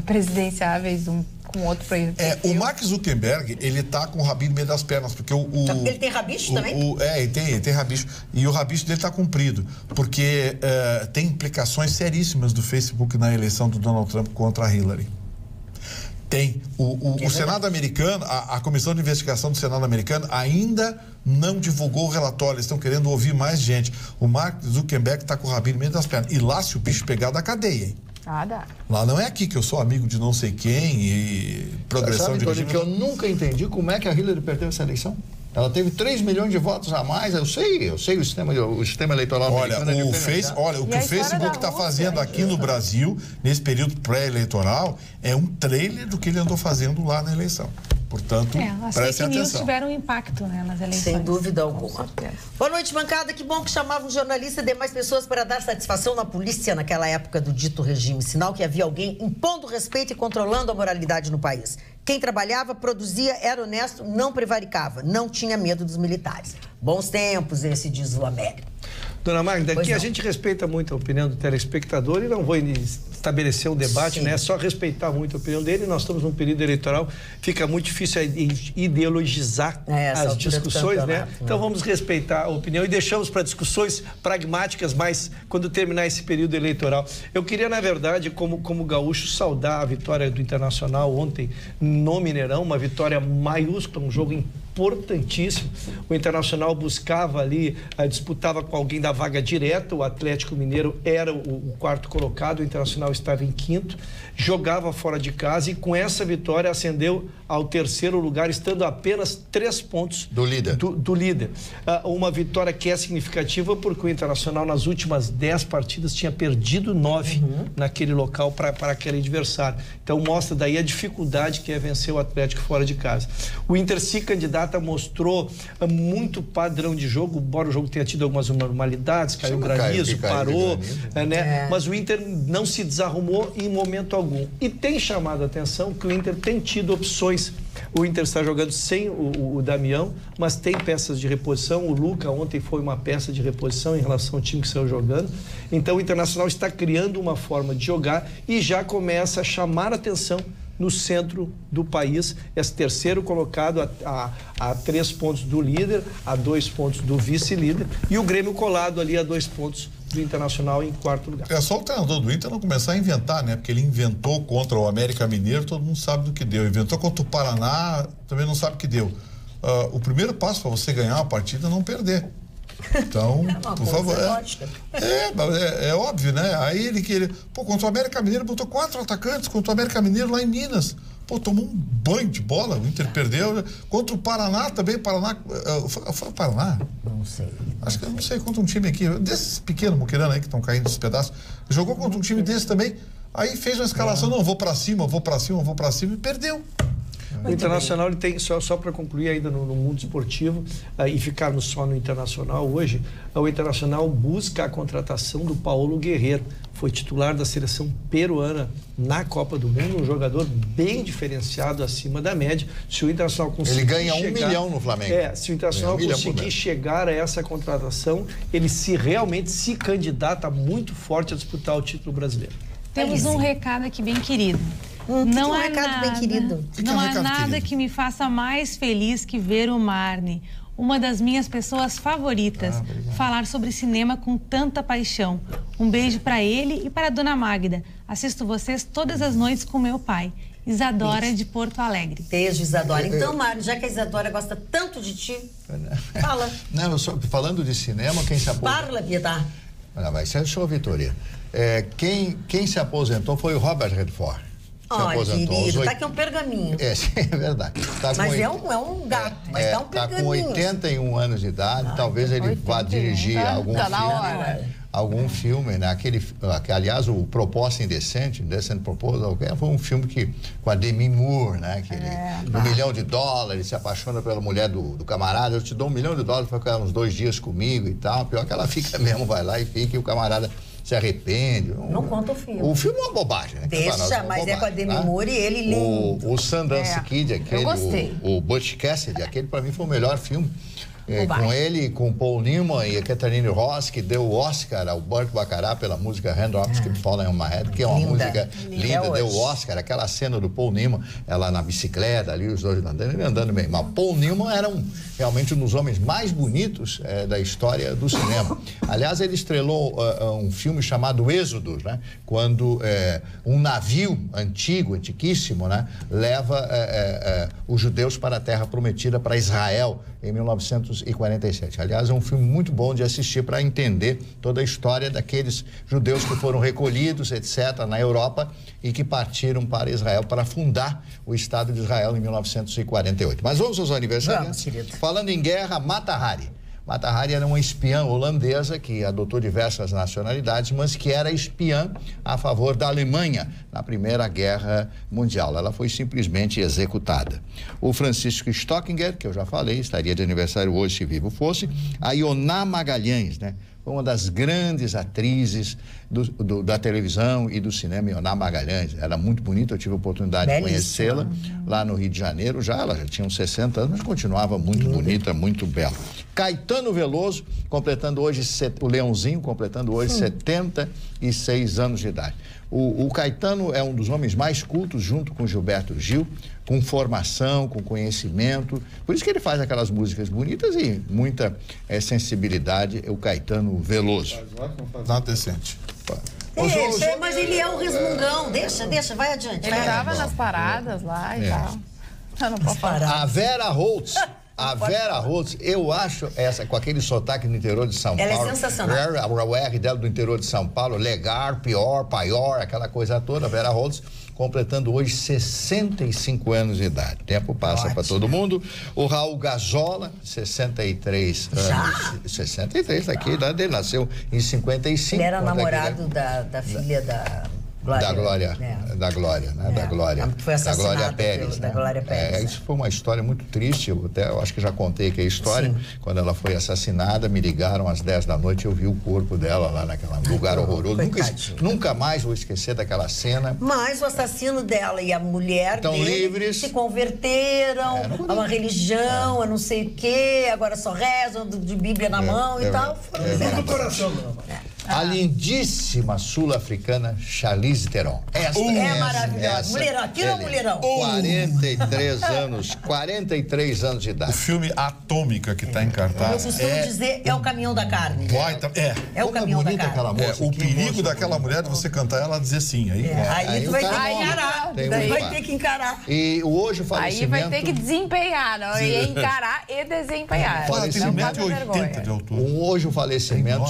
presidenciáveis com outro projeto? O Mark Zuckerberg, ele tá com o rabinho no meio das pernas, porque ele tem rabicho também? Ele tem rabicho. E o rabicho dele tá comprido, porque tem implicações seríssimas do Facebook na eleição do Donald Trump contra a Hillary. Tem. O Senado americano, a Comissão de Investigação do Senado americano ainda não divulgou o relatório. Eles estão querendo ouvir mais gente. O Mark Zuckerberg está com o rabinho no meio das pernas. E lá, se o bicho pegar, da cadeia, hein? Dá. Lá não é aqui que eu sou amigo de não sei quem e progressão de regime. Que eu nunca entendi como é que a Hillary perdeu essa eleição. Ela teve 3 milhões de votos a mais. Eu sei o sistema eleitoral americano. O que o Facebook está fazendo aqui no Brasil, nesse período pré-eleitoral, é um trailer do que ele andou fazendo lá na eleição. Portanto, as fake news tiveram um impacto, né, nas eleições. Sem dúvida alguma. Boa noite, bancada. Que bom que chamavam um jornalista e demais pessoas para dar satisfação na polícia naquela época do dito regime. Sinal que havia alguém impondo respeito e controlando a moralidade no país. Quem trabalhava, produzia, era honesto, não prevaricava, não tinha medo dos militares. Bons tempos, esse diz o Américo. Dona Magda, aqui a gente respeita muito a opinião do telespectador e não vou estabelecer um debate, né? É só respeitar muito a opinião dele. Nós estamos num período eleitoral, fica muito difícil ideologizar as discussões, né? Então vamos respeitar a opinião e deixamos para discussões pragmáticas, mas quando terminar esse período eleitoral. Eu queria, na verdade, como gaúcho, saudar a vitória do Internacional ontem no Mineirão, uma vitória maiúscula, um jogo importantíssimo. O Internacional buscava ali, disputava com alguém da vaga direta. O Atlético Mineiro era o quarto colocado, o Internacional estava em quinto, jogava fora de casa e com essa vitória ascendeu ao terceiro lugar, estando a apenas 3 pontos do líder. Do líder. Uma vitória que é significativa porque o Internacional nas últimas 10 partidas tinha perdido 9 naquele local para aquele adversário. Então mostra daí a dificuldade que é vencer o Atlético fora de casa. O Inter se candidata, mostrou muito padrão de jogo, embora o jogo tenha tido algumas anormalidades, caiu granizo, parou, né? Mas o Inter não se desarrumou em momento algum. E tem chamado a atenção que o Inter tem tido opções. O Inter está jogando sem o Damião, mas tem peças de reposição. O Luca ontem foi uma peça de reposição em relação ao time que saiu jogando. Então o Internacional está criando uma forma de jogar e já começa a chamar a atenção no centro do país, esse terceiro colocado a 3 pontos do líder, a 2 pontos do vice-líder e o Grêmio colado ali a 2 pontos do Internacional em quarto lugar. É só o treinador do Inter não começar a inventar, né? Porque ele inventou contra o América Mineiro, todo mundo sabe do que deu. Inventou contra o Paraná, também não sabe o que deu. O primeiro passo para você ganhar uma partida é não perder. Então, por favor. É óbvio, né? Aí contra o América Mineiro botou 4 atacantes, contra o América Mineiro lá em Minas. Tomou um banho de bola, o Inter perdeu. Contra o Paraná também, foi o Paraná? Não sei. Acho que eu não sei, contra um time aqui, desses pequenos muquirana aí que estão caindo dos pedaços. Jogou contra um time desse também, aí fez uma escalação, não, vou pra cima e perdeu. O Internacional, ele tem, só para concluir ainda no mundo esportivo e ficarmos só no Internacional hoje, o Internacional busca a contratação do Paulo Guerreiro, foi titular da seleção peruana na Copa do Mundo, um jogador bem diferenciado, acima da média. Se o Internacional conseguir ele ganha 1 milhão no Flamengo. Se o Internacional conseguir chegar a essa contratação, ele realmente se candidata muito forte a disputar o título brasileiro. Temos um recado aqui bem querido. Não há nada, bem querido. Não há nada que me faça mais feliz que ver o Marne, uma das minhas pessoas favoritas, falar sobre cinema com tanta paixão. Um beijo para ele e para a Dona Magda. Assisto vocês todas as noites com meu pai. Isadora de Porto Alegre. Beijo, Isadora. Então, Mário, já que a Isadora gosta tanto de ti, fala. Não, falando de cinema, quem se aposentou... Parla, Pietà. Não, mas isso é show, Vitória. Quem se aposentou foi o Robert Redford. Querido, tá aqui um pergaminho. É verdade. Mas é um gato, mas tá um pergaminho. Tá com 81 anos de idade, talvez ele vá dirigir algum filme, né? Aliás, o Proposta Indecente, Indecent Proposal, foi um filme com a Demi Moore, né? Que ele, $1 milhão, se apaixona pela mulher do camarada, eu te dou $1 milhão para ficar uns 2 dias comigo e tal. Pior que ela fica mesmo, vai lá e fica, e o camarada se arrepende. Não conta o filme. O filme é uma bobagem, né? Deixa, mas é com a Demi Moore e ele lindo. O Sundance Kid, aquele, o Butch Cassidy, aquele pra mim foi o melhor filme. Com ele, com Paul Newman e a Catherine Ross, que deu o Oscar ao Burt Bacharach pela música Raindrops Keep Falling on My Head, que é uma música linda, deu o Oscar. Aquela cena do Paul Newman, ela na bicicleta ali, os dois andando, ele andando meio mal. Paul Newman era realmente um dos homens mais bonitos da história do cinema. Aliás, ele estrelou um filme chamado Êxodo, né? Quando um navio antiquíssimo, né? Leva os judeus para a Terra Prometida, para Israel, em 1947. Aliás, é um filme muito bom de assistir para entender toda a história daqueles judeus que foram recolhidos, etc., na Europa e que partiram para Israel para fundar o Estado de Israel em 1948. Mas vamos aos aniversários. Falando em guerra, Mata Hari. Mata Hari era uma espiã holandesa que adotou diversas nacionalidades, mas que era espiã a favor da Alemanha na Primeira Guerra Mundial. Ela foi simplesmente executada. O Francisco Stockinger, que eu já falei, estaria de aniversário hoje se vivo fosse. A Ioná Magalhães, né? Foi uma das grandes atrizes da televisão e do cinema, Ioná Magalhães. Era muito bonita, eu tive a oportunidade de conhecê-la lá no Rio de Janeiro. Ela já tinha uns 60 anos, mas continuava muito bonita, muito bela. Caetano Veloso, completando hoje, o Leãozinho, completando hoje 76 anos de idade. O Caetano é um dos homens mais cultos, junto com Gilberto Gil, com formação, com conhecimento. Por isso que ele faz aquelas músicas bonitas e muita sensibilidade, o Caetano Veloso. Nada decente. Mas ele é um resmungão. Deixa, vai adiante. Ele estava nas paradas lá e tal. Eu não posso parar. A Vera Holtz. A Vera Holtz, eu acho essa, com aquele sotaque do interior de São Paulo. Ela é sensacional. O R dela do interior de São Paulo, legar, pior, paior, aquela coisa toda. A Vera Holtz completando hoje 65 anos de idade. Tempo passa para todo mundo. O Raul Gazola, 63 anos. 63, tá aqui, a idade dele, nasceu em 55. Ele era namorado da filha da Glória. Da Glória, né? Da Glória. Foi assassinada da Glória Pérez, né? Da Glória Pérez. Isso foi uma história muito triste. Eu acho que já contei aqui a história. Sim. Quando ela foi assassinada, me ligaram às 10 da noite, eu vi o corpo dela lá naquele lugar horroroso. Nunca mais vou esquecer daquela cena. Mas o assassino dela e a mulher dele livres. Se converteram a uma religião, a não sei o quê, agora só rezam de Bíblia na mão e tal. No coração, A lindíssima sul-africana Charlize Theron. É maravilhosa. Mulherão, aqui não é mulherão. 43 anos de idade. O filme Atômica, que está em cartaz. Eu costumo dizer, é o caminho da carne. É o caminho da carne. O perigo daquela mulher de você cantar ela dizer sim. Aí tu vai ter que encarar. Vai ter que encarar. E hoje o falecimento... Aí vai ter que desempenhar, não? E encarar e desempenhar. Falecimento 80 de altura. Hoje o falecimento...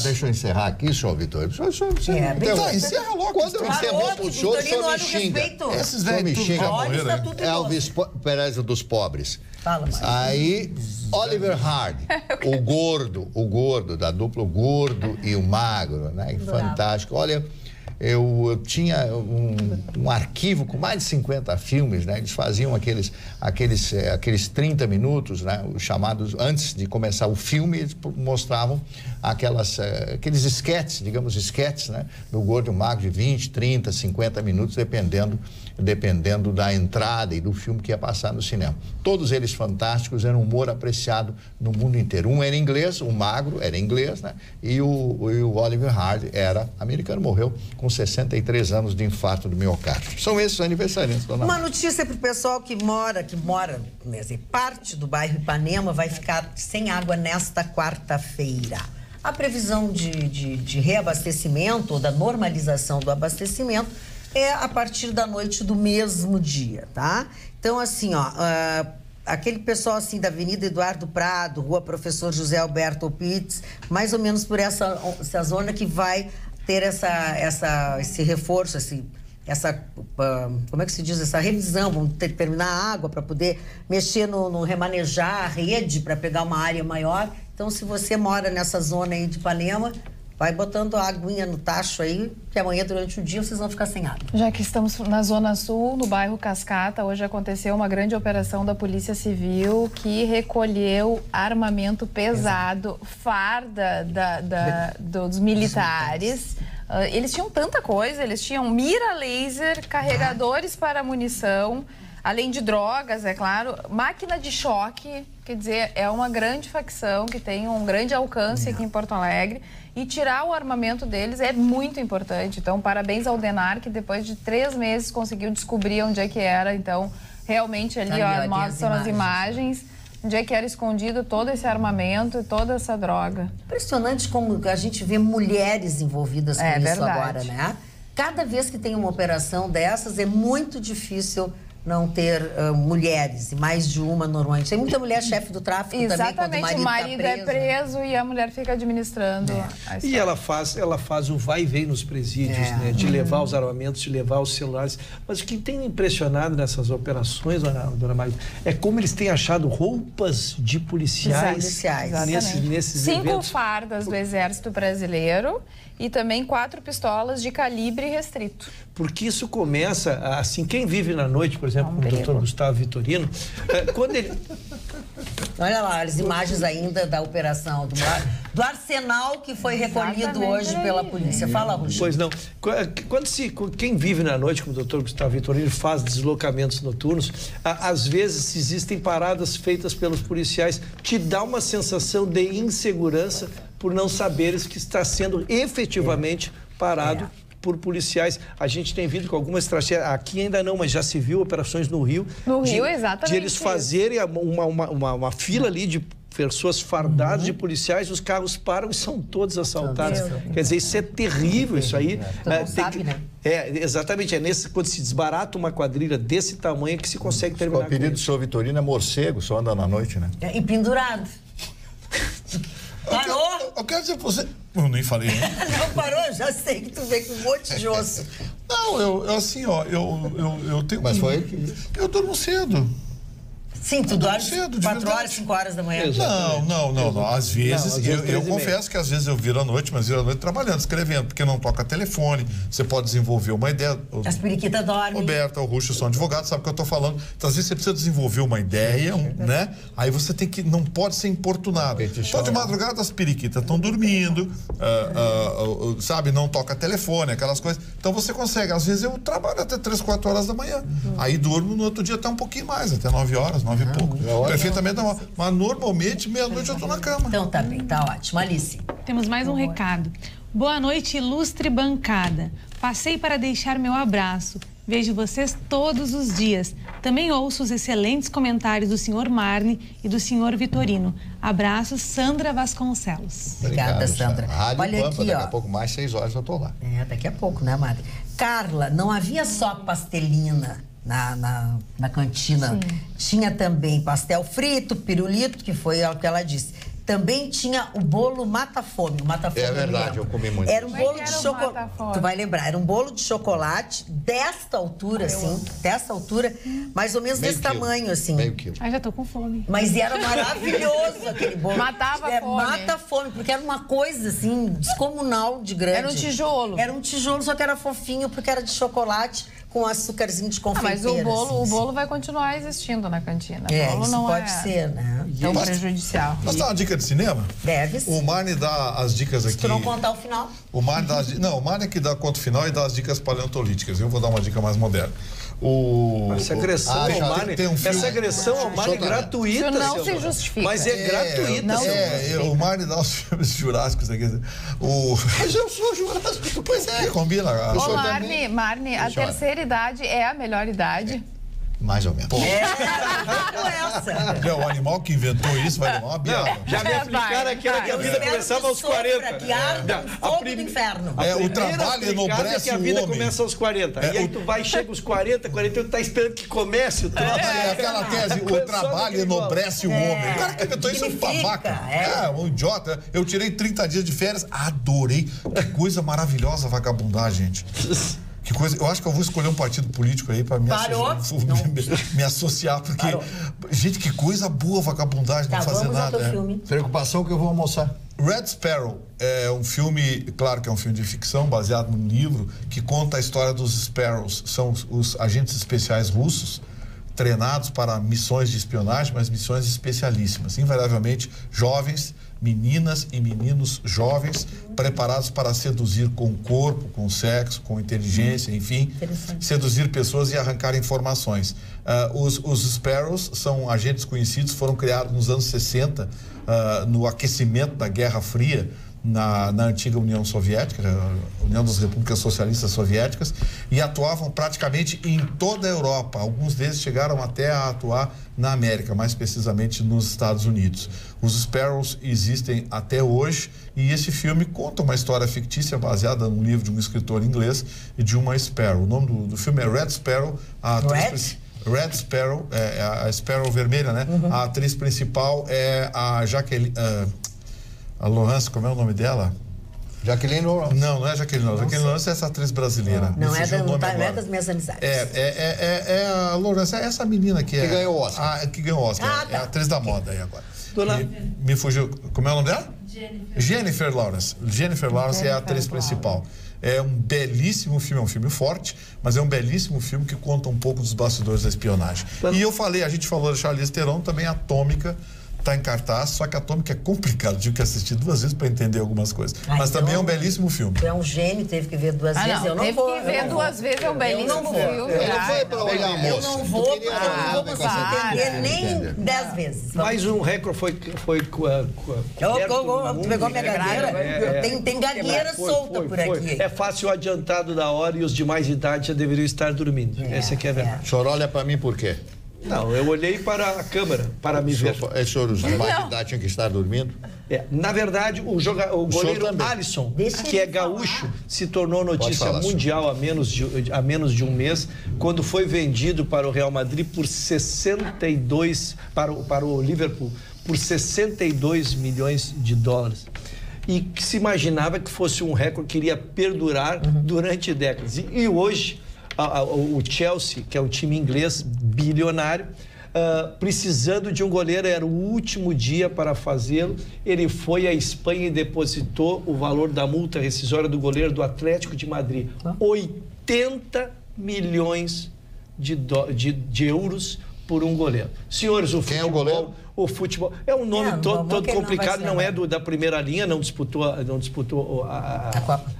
Deixa eu encerrar aqui, senhor Vitório. Encerra logo. Quando eu interrompo o senhor, o senhor me xinga. Esses velhos tudo já morreram. Elvis Perez dos pobres. Fala, mas... Aí, Oliver Hardy, o gordo, da dupla Gordo e o Magro, né? Fantástico. Olha... Eu tinha um arquivo com mais de 50 filmes, né? Eles faziam aqueles 30 minutos, né? Os chamados, antes de começar o filme, eles mostravam aqueles esquetes, digamos, né? Do Gordo e o Magro de 20, 30, 50 minutos, dependendo da entrada e do filme que ia passar no cinema. Todos eles fantásticos, era um humor apreciado no mundo inteiro. Um era inglês, o Magro era inglês, né? E o Oliver Hardy era americano, morreu com 63 anos de infarto do miocárdio. São esses os aniversariantes, dona Uma notícia para o pessoal que mora, parte do bairro Ipanema vai ficar sem água nesta quarta-feira. A previsão de reabastecimento ou da normalização do abastecimento é a partir da noite do mesmo dia, tá? Então, assim, aquele pessoal assim da Avenida Eduardo Prado, Rua Professor José Alberto Pitts, mais ou menos por essa zona que vai ter esse reforço, como é que se diz? Essa revisão, vamos ter que terminar a água para poder mexer no remanejar a rede para pegar uma área maior. Então, se você mora nessa zona aí de Ipanema, vai botando a aguinha no tacho aí, que amanhã, durante o dia, vocês vão ficar sem água. Já que estamos na Zona Sul, no bairro Cascata, hoje aconteceu uma grande operação da Polícia Civil que recolheu armamento pesado, farda dos militares. Eles tinham tanta coisa, eles tinham mira laser, carregadores para munição, além de drogas, é claro, máquina de choque, quer dizer, é uma grande facção que tem um grande alcance aqui em Porto Alegre, e tirar o armamento deles é muito importante. Então, parabéns ao DENAR, que depois de 3 meses conseguiu descobrir onde é que era. Então, realmente ali, mostram as imagens, onde é que era escondido todo esse armamento e toda essa droga. Impressionante como a gente vê mulheres envolvidas com isso verdade. Agora, né? Cada vez que tem uma operação dessas, é muito difícil não ter mulheres, e mais de uma normalmente. Tem muita mulher chefe do tráfico também, quando o marido é preso e a mulher fica administrando. E ela faz o vai e vem nos presídios, né? De levar os armamentos, de levar os celulares. Mas o que tem me impressionado nessas operações, dona Magda, é como eles têm achado roupas de policiais nesses 5 eventos. fardas do Exército Brasileiro e também 4 pistolas de calibre restrito. Porque isso começa, assim, quem vive na noite, por exemplo, como o doutor Gustavo Vitorino, quando ele... Olha lá, as imagens ainda da operação, do arsenal que foi recolhido hoje pela polícia. Fala, Rogério. Pois não. Quem vive na noite, como o doutor Gustavo Vitorino, faz deslocamentos noturnos, às vezes existem paradas feitas pelos policiais, te dá uma sensação de insegurança por não saberes que está sendo efetivamente parado por policiais. A gente tem visto com algumas estratégias, aqui ainda não, mas já se viu operações no Rio. No Rio, exatamente. De eles fazerem uma fila ali de pessoas fardadas de policiais, os carros param e são todos assaltados. Quer dizer, isso é terrível, isso aí. Tu não sabe, né? Exatamente. Quando se desbarata uma quadrilha desse tamanho que se consegue terminar. O apelido do senhor Vitorino é morcego, só anda na noite, né? E pendurado. Parou? Eu quero dizer pra você... Eu nem falei, né? Não parou? Já sei que tu veio com um monte de osso. Não, eu tenho... Mas foi que... Eu durmo cedo. Sim, tu dorme 4 horas, 5 horas da manhã. Não. Às vezes, eu confesso que às vezes eu viro à noite, mas viro à noite trabalhando, escrevendo, porque não toca telefone, você pode desenvolver uma ideia. As periquitas dormem. Roberta, o Ruxo são advogados, sabe o que eu tô falando. Então, às vezes você precisa desenvolver uma ideia, né? Aí você tem que, não pode ser importunado. Então, de madrugada, as periquitas estão dormindo, sabe? Não toca telefone, aquelas coisas. Então, você consegue. Às vezes eu trabalho até 3, 4 horas da manhã. Aí durmo no outro dia até um pouquinho mais, até 9 horas, 9 e pouco. Perfeitamente normal. Mas normalmente, meia-noite eu tô na cama. Então tá bem, tá ótimo. Alice. Temos mais um recado. Boa noite, ilustre bancada. Passei para deixar meu abraço. Vejo vocês todos os dias. Também ouço os excelentes comentários do senhor Marne e do senhor Vitorino. Abraços, Sandra Vasconcelos. Obrigada, Sandra. Rádio Olha Pampa, aqui, daqui a pouco mais 6 horas eu tô lá. Daqui a pouco, né, Madre? Carla, não havia só pastelina na cantina. Sim. Tinha também pastel frito, pirulito, que foi o que ela disse. Também tinha o bolo mata-fome. É verdade, eu comi muito. Era um bolo de chocolate. Tu vai lembrar, era um bolo de chocolate desta altura, assim, dessa altura, mais ou menos desse tamanho, assim. Meio quilo. Ai, já tô com fome. Mas era maravilhoso aquele bolo. Matava a fome. Mata a fome, porque era uma coisa, assim, descomunal de grande. Era um tijolo. Era um tijolo, só que era fofinho, porque era de chocolate com açúcarzinho de confeiteira. Mas o bolo vai continuar existindo na cantina. O bolo isso não pode ser, né? Tão prejudicial. Mas dá uma dica de cinema? Deve ser. O Marne dá as dicas aqui. Se tu não contar o final. O Marne dá o Marne é que dá conta o final e dá as dicas paleontolíticas. Eu vou dar uma dica mais moderna. Essa agressão ao Marne, essa agressão ao Marne é gratuita. Isso não se justifica. Mas é gratuita. O Marne dá os filmes jurássicos aqui. Mas eu sou jurássico. Pois é, combina. Ô, Marne, a terceira idade é a melhor idade. Mais ou menos. Essa. O animal que inventou isso vai levar uma biada. Já me aplicaram aquela que a vida começava aos 40. Que arda o fogo do inferno. O trabalho enobrece que a o vida homem. começa aos 40. E aí tu vai, chega aos 40, 41, tá esperando que comece o troço. Aquela tese, o trabalho enobrece o homem. O cara que inventou isso é um babaca. Um idiota. Eu tirei 30 dias de férias, adorei. Que coisa maravilhosa vagabundar, gente. Que coisa, eu acho que eu vou escolher um partido político aí para me associar, porque, gente, que coisa boa vagabundagem, não fazer nada. Preocupação que eu vou almoçar. Red Sparrow é um filme, claro que é um filme de ficção, baseado num livro, que conta a história dos Sparrows. São os agentes especiais russos, treinados para missões de espionagem, mas missões especialíssimas. Invariavelmente, jovens, meninas e meninos jovens, preparados para seduzir com o corpo, com o sexo, com inteligência, enfim, seduzir pessoas e arrancar informações. Os Sparrows são agentes conhecidos, foram criados nos anos 60, no aquecimento da Guerra Fria, na antiga União Soviética, a União das Repúblicas Socialistas Soviéticas, e atuavam praticamente em toda a Europa. Alguns deles chegaram até a atuar na América, mais precisamente nos Estados Unidos. Os Sparrows existem até hoje, e esse filme conta uma história fictícia baseada num livro de um escritor inglês e de uma Sparrow. O nome do filme é Red Sparrow. Red Sparrow, a Sparrow vermelha, né? A atriz principal é a Jacqueline... A Laurence, como é o nome dela? Jacqueline Laurence. Não é Jacqueline Laurence. Jacqueline Laurence é essa atriz brasileira. Não é das minhas amizades. É a Laurence, é essa menina que ganhou o Oscar. Que ganhou o Oscar. É a atriz da moda aí agora. Me fugiu. Como é o nome dela? Jennifer Lawrence. Jennifer Lawrence é a atriz principal. É um belíssimo filme, é um filme forte, mas é um belíssimo filme que conta um pouco dos bastidores da espionagem. E a gente falou da Charlize Theron, também Atômica, está em cartaz, só que Atômica é complicado, tive que assistir 2 vezes para entender algumas coisas. Mas também é um belíssimo filme. É um gênio, teve que ver 2 vezes. Eu não vou. Teve que ver 2 vezes, é um belíssimo filme. Não foi para olhar a moça. Eu não vou conseguir entender nem 10 vezes. Mais um recorde foi Tu pegou minha gagueira? Tem gagueira solta por aqui. É fácil o adiantado da hora e os de mais idade já deveriam estar dormindo. Essa aqui é a verdade. O senhor olha para mim por quê? Não, eu olhei para a câmera para me ver. O senhor, os de mais idade tinham que estar dormindo? Na verdade, o goleiro Alisson, que é gaúcho, se tornou notícia mundial há menos de um mês, quando foi vendido para o Real Madrid por 62, para o Liverpool, por 62 milhões de dólares. E que se imaginava que fosse um recorde que iria perdurar durante décadas. E hoje, o Chelsea, que é um time inglês bilionário, precisando de um goleiro, era o último dia para fazê-lo. Ele foi à Espanha e depositou o valor da multa rescisória do goleiro do Atlético de Madrid. 80 milhões de euros por um goleiro. Senhores, o futebol... Quem é o goleiro? O futebol... É um nome todo complicado, não é da primeira linha, não disputou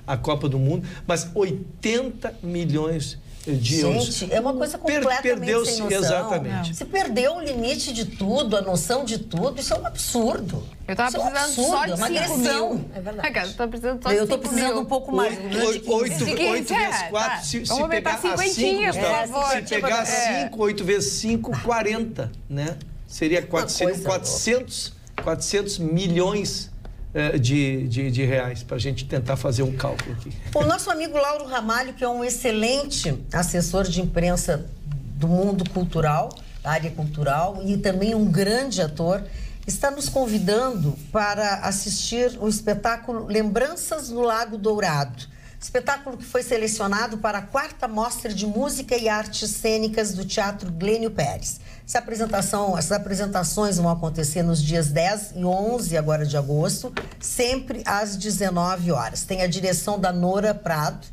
a Copa do Mundo, mas 80 milhões de euros. Gente, é uma coisa completamente sem noção. Exatamente. Se perdeu o limite de tudo, a noção de tudo, isso é um absurdo. Eu estava precisando só de 5 mil. É verdade. Eu estou precisando um pouco mais. 8 vezes 4, se pegar a 5, se pegar 5, 8 vezes 5, 40, né? Seria 400 milhões de reais, para a gente tentar fazer um cálculo aqui. O nosso amigo Lauro Ramalho, que é um excelente assessor de imprensa do mundo cultural, da área cultural, e também um grande ator, está nos convidando para assistir o espetáculo Lembranças no Lago Dourado. Espetáculo que foi selecionado para a 4ª Mostra de Música e Artes Cênicas do Teatro Glênio Pérez. Essas apresentações vão acontecer nos dias 10 e 11 agora de agosto, sempre às 19 horas. Tem a direção da Nora Prado,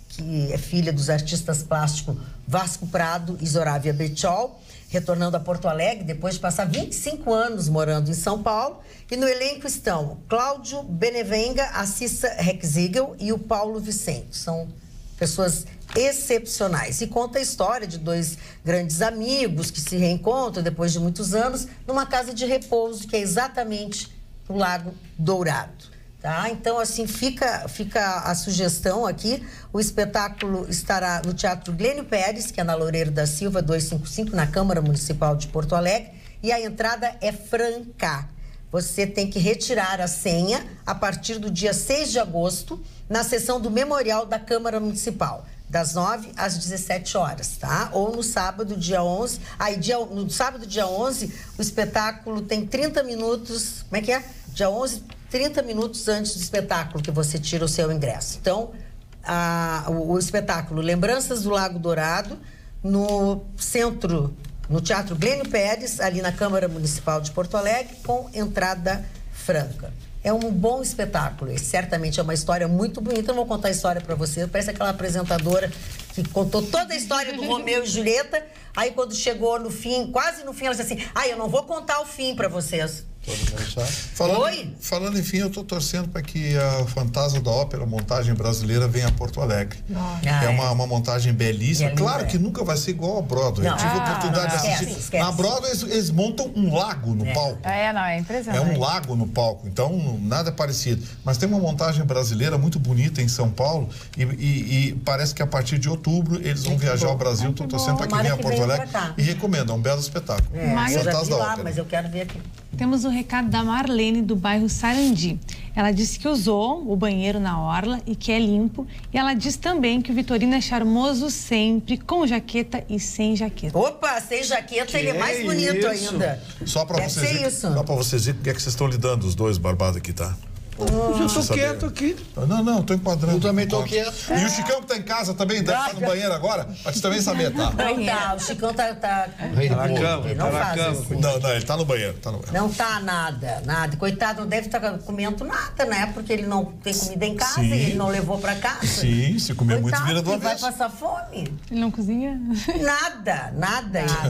que é filha dos artistas plásticos Vasco Prado e Zorávia Bechol, retornando a Porto Alegre depois de passar 25 anos morando em São Paulo. E no elenco estão Cláudio Benevenga, a Cissa Rexigel e o Paulo Vicente. São pessoas excepcionais. E conta a história de 2 grandes amigos que se reencontram depois de muitos anos numa casa de repouso que é exatamente no Lago Dourado. Tá? Então, assim, fica a sugestão aqui. O espetáculo estará no Teatro Glênio Pérez, que é na Loureiro da Silva, 255, na Câmara Municipal de Porto Alegre. E a entrada é franca. Você tem que retirar a senha a partir do dia 6 de agosto, na sessão do Memorial da Câmara Municipal, das 9 às 17 horas, tá? Ou no sábado, dia 11. No sábado, dia 11, o espetáculo tem 30 minutos. Como é que é? Dia 11, 30 minutos antes do espetáculo que você tira o seu ingresso. Então, o espetáculo Lembranças do Lago Dourado, no centro, no Teatro Glênio Pérez, ali na Câmara Municipal de Porto Alegre, com entrada franca. É um bom espetáculo, certamente é uma história muito bonita. Eu vou contar a história para você. Parece aquela apresentadora que contou toda a história do Romeu e Julieta. Aí quando chegou no fim, quase no fim, ela disse assim: eu não vou contar o fim para vocês. Falando em fim, eu estou torcendo para que a Fantasma da Ópera, montagem brasileira, venha a Porto Alegre. É uma montagem belíssima. Claro que nunca vai ser igual a Broadway. Eu tive a oportunidade de assistir. Esquece. Na Broadway, eles montam um lago no palco. É impressionante. É um lago no palco, então nada é parecido. Mas tem uma montagem brasileira muito bonita em São Paulo e parece que a partir de outubro eles vão viajar ao Brasil. Estou torcendo para que venha a Porto Alegre e recomendo, é um belo espetáculo. Eu já vi lá, mas eu quero ver aqui. Temos um recado da Marlene, do bairro Sarandi. Ela disse que usou o banheiro na orla e que é limpo. E ela diz também que o Vitorino é charmoso sempre, com jaqueta e sem jaqueta. Opa, sem jaqueta ele é mais bonito ainda. Só para vocês verem o que é que vocês estão lidando, os dois barbados aqui, tá? Eu tô quieto aqui. Não, tô enquadrando. Eu também tô quieto. E o Chicão que tá em casa também, deve estar no banheiro agora, pra te também saber, tá? Não tá, o Chicão tá na cama, ele não faz assim. Não, ele tá no banheiro, Não tá nada. Coitado, não deve estar comendo nada, né? Porque ele não tem comida em casa e ele não levou pra casa. Sim, se comer muito vira do avesso. Vai passar fome. Ele não cozinha? Nada.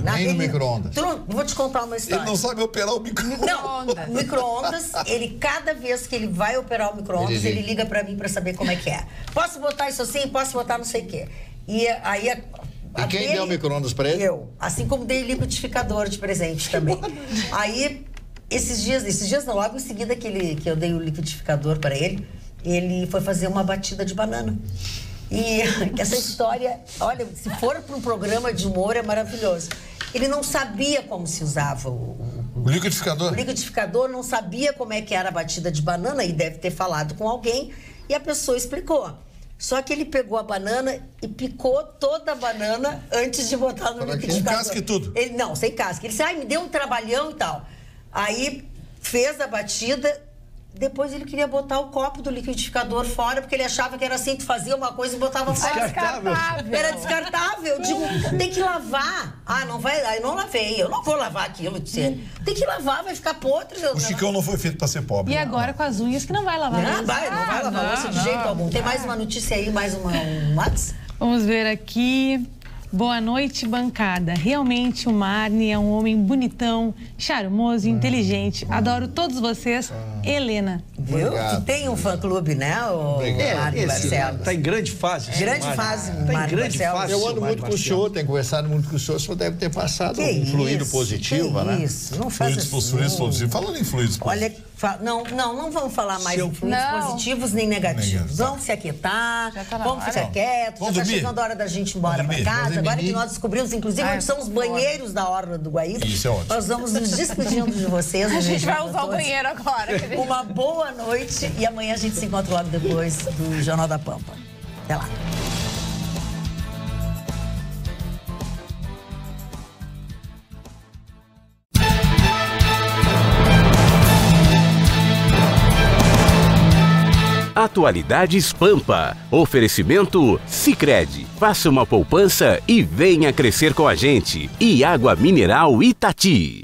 Nem no micro-ondas. Vou te contar uma história. Ele não sabe operar o micro-ondas. Não, micro-ondas, cada vez que ele vai operar o micro-ondas, ele liga pra mim pra saber como é que é. Posso botar isso assim? Posso botar não sei o quê. E aí... E quem deu o micro-ondas pra ele? Eu. Assim como dei liquidificador de presente também. Aí, esses dias não, logo em seguida que eu dei o liquidificador pra ele foi fazer uma batida de banana. E essa história, olha, se for para um programa de humor, é maravilhoso. Ele não sabia como se usava o liquidificador? O liquidificador, não sabia como é que era a batida de banana e deve ter falado com alguém e a pessoa explicou. Só que ele pegou a banana e picou toda a banana antes de botar no liquidificador. Com casca e tudo? Não, sem casca. Ele disse, me deu um trabalhão e tal. Aí fez a batida. Depois ele queria botar o copo do liquidificador fora, porque ele achava que era assim, tu fazia uma coisa e botava fora. Descartável. Era descartável. Eu digo, tem que lavar. Não vai. Aí não lavei. Eu não vou lavar aquilo. Tem que lavar, vai ficar podre. O Chicão não foi feito para ser pobre. E agora com as unhas que não vai lavar. Não vai lavar louça de jeito algum. Tem mais uma notícia aí, mais um WhatsApp? Vamos ver aqui. Boa noite, bancada. Realmente o Marne é um homem bonitão, charmoso, inteligente. Adoro todos vocês. Helena. Viu? Tu tem um fã-clube, né, o Marne Marcelo? Tá em grande fase. Grande fase, Marne Marcelo. Eu ando muito com o senhor, tenho conversado muito com o senhor deve ter passado um fluido positivo, né? Isso, não faz assim. Fluidos positivos. Falando em fluidos positivos. Olha, não vamos falar mais em fluidos positivos nem negativos. Vamos se aquietar, vamos ficar quietos. Já tá chegando a hora da gente ir embora pra casa. Agora que nós descobrimos, inclusive, onde são os banheiros da Orla do Guaíba. Isso é ótimo. Nós vamos nos despedindo de vocês. A gente vai usar o banheiro agora. Uma boa noite e amanhã a gente se encontra logo depois do Jornal da Pampa. Até lá. Atualidades Pampa. Oferecimento Sicredi. Faça uma poupança e venha crescer com a gente. E água mineral Itati.